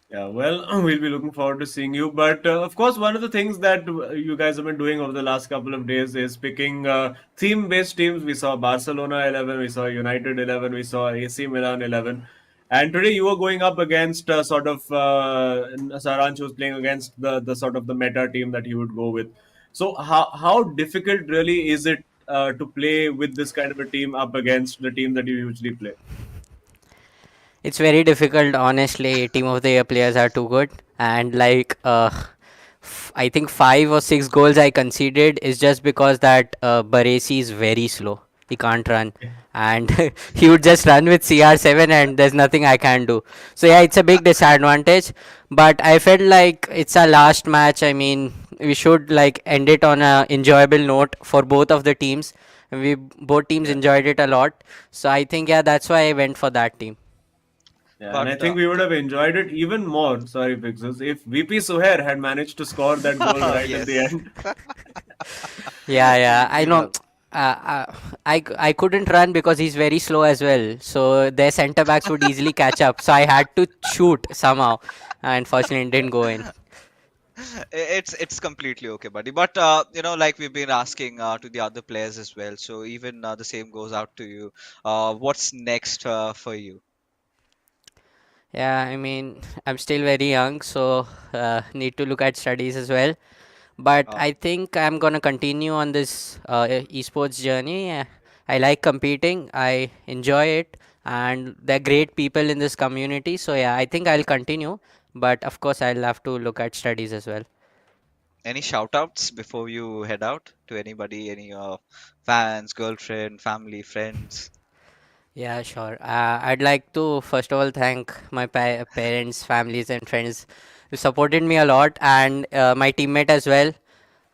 Yeah, well, we'll be looking forward to seeing you. But of course, one of the things that you guys have been doing over the last couple of days is picking theme-based teams. We saw Barcelona 11, we saw United 11, we saw AC Milan 11. And today you were going up against Saransh was playing against the sort of the meta team that he would go with. So how difficult really is it to play with this kind of a team up against the team that you usually play? It's very difficult, honestly. Team of the year players are too good, and I think 5 or 6 goals I conceded is just because that Baresi is very slow. He can't run, and he would just run with CR7, and there's nothing I can do. So yeah, it's a big disadvantage. But I felt like it's our last match. I mean, we should like end it on a enjoyable note for both of the teams. We both teams Yeah. enjoyed it a lot, so I think yeah, that's why I went for that team. Yeah, and But I think we would have enjoyed it even more, sorry Fixes, if VP Suhair had managed to score that goal right at the yes. end. Yeah, I know. Well, I couldn't run because he's very slow as well. So their centre backs would easily catch up. So I had to shoot somehow. Unfortunately, it didn't go in. it's completely okay, buddy. But like we've been asking to the other players as well, so even the same goes out to you. What's next for you? Yeah, I mean, I'm still very young, so need to look at studies as well. But Uh, I think I'm gonna continue on this esports journey. I like competing. I enjoy it, and there are great people in this community. So yeah, I think I'll continue. But of course, I'll have to look at studies as well. any shout outs before you head out to anybody, any fans, girlfriend, family, friends? Yeah, sure. I'd like to first of all thank my parents, families, and friends who supported me a lot, and my teammate as well.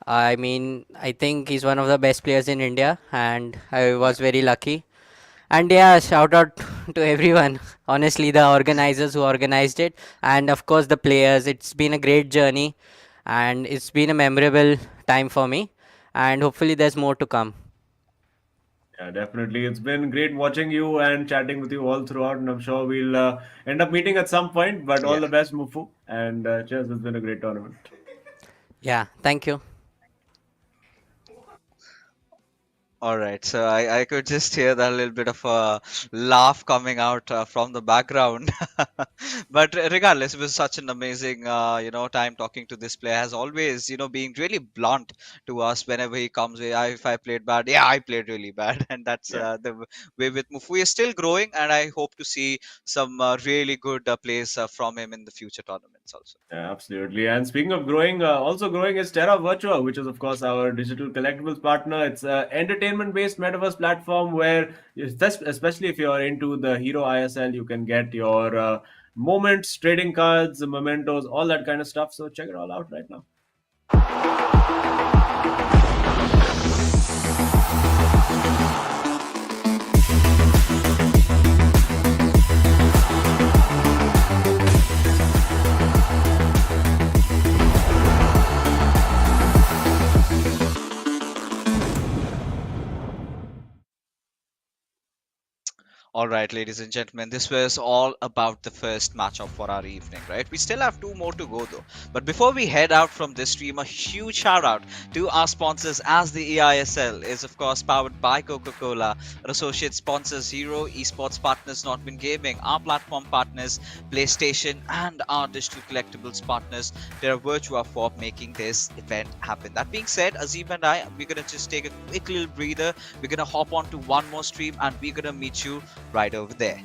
I mean, I think he's one of the best players in India, and I Yeah. was very lucky. And yeah, shout out to everyone. Honestly, the organizers who organized it, and of course the players. It's been a great journey, and it's been a memorable time for me. And hopefully, there's more to come. Yeah, definitely. It's been great watching you and chatting with you all throughout, and I'm sure we'll end up meeting at some point. But all Yeah. the best, Mufu, and cheers. It's been a great tournament. Yeah, thank you. All right, so I could just hear that little bit of a laugh coming out from the background. But regardless, it was such an amazing, time talking to this player. As always, being really blunt to us whenever he comes. If I played bad, yeah, I played really bad, and that's Yeah. way with Mufu. He is still growing, and I hope to see some really good plays from him in the future tournaments also. Yeah, absolutely. And speaking of growing, also growing is Terra Virtua, which is, of course, our digital collectibles partner. It's an entertainment based metaverse platform where, especially if you're into the Hero ISL, you can get your moments, trading cards, mementos, all that kind of stuff. So check it all out right now. All right, ladies and gentlemen, this was all about the first matchup for our evening, right? We still have two more to go though. But before we head out from this stream, a huge shout out to our sponsors, as the eISL is, of course, powered by Coca Cola. Our associate sponsors, Hero, esports partners, Notwin Gaming, our platform partners, PlayStation, and our digital collectibles partners, Terra Virtua, for making this event happen. That being said, Azim and I, we're going to just take a quick little breather. We're going to hop on to one more stream and we're going to meet you right over there.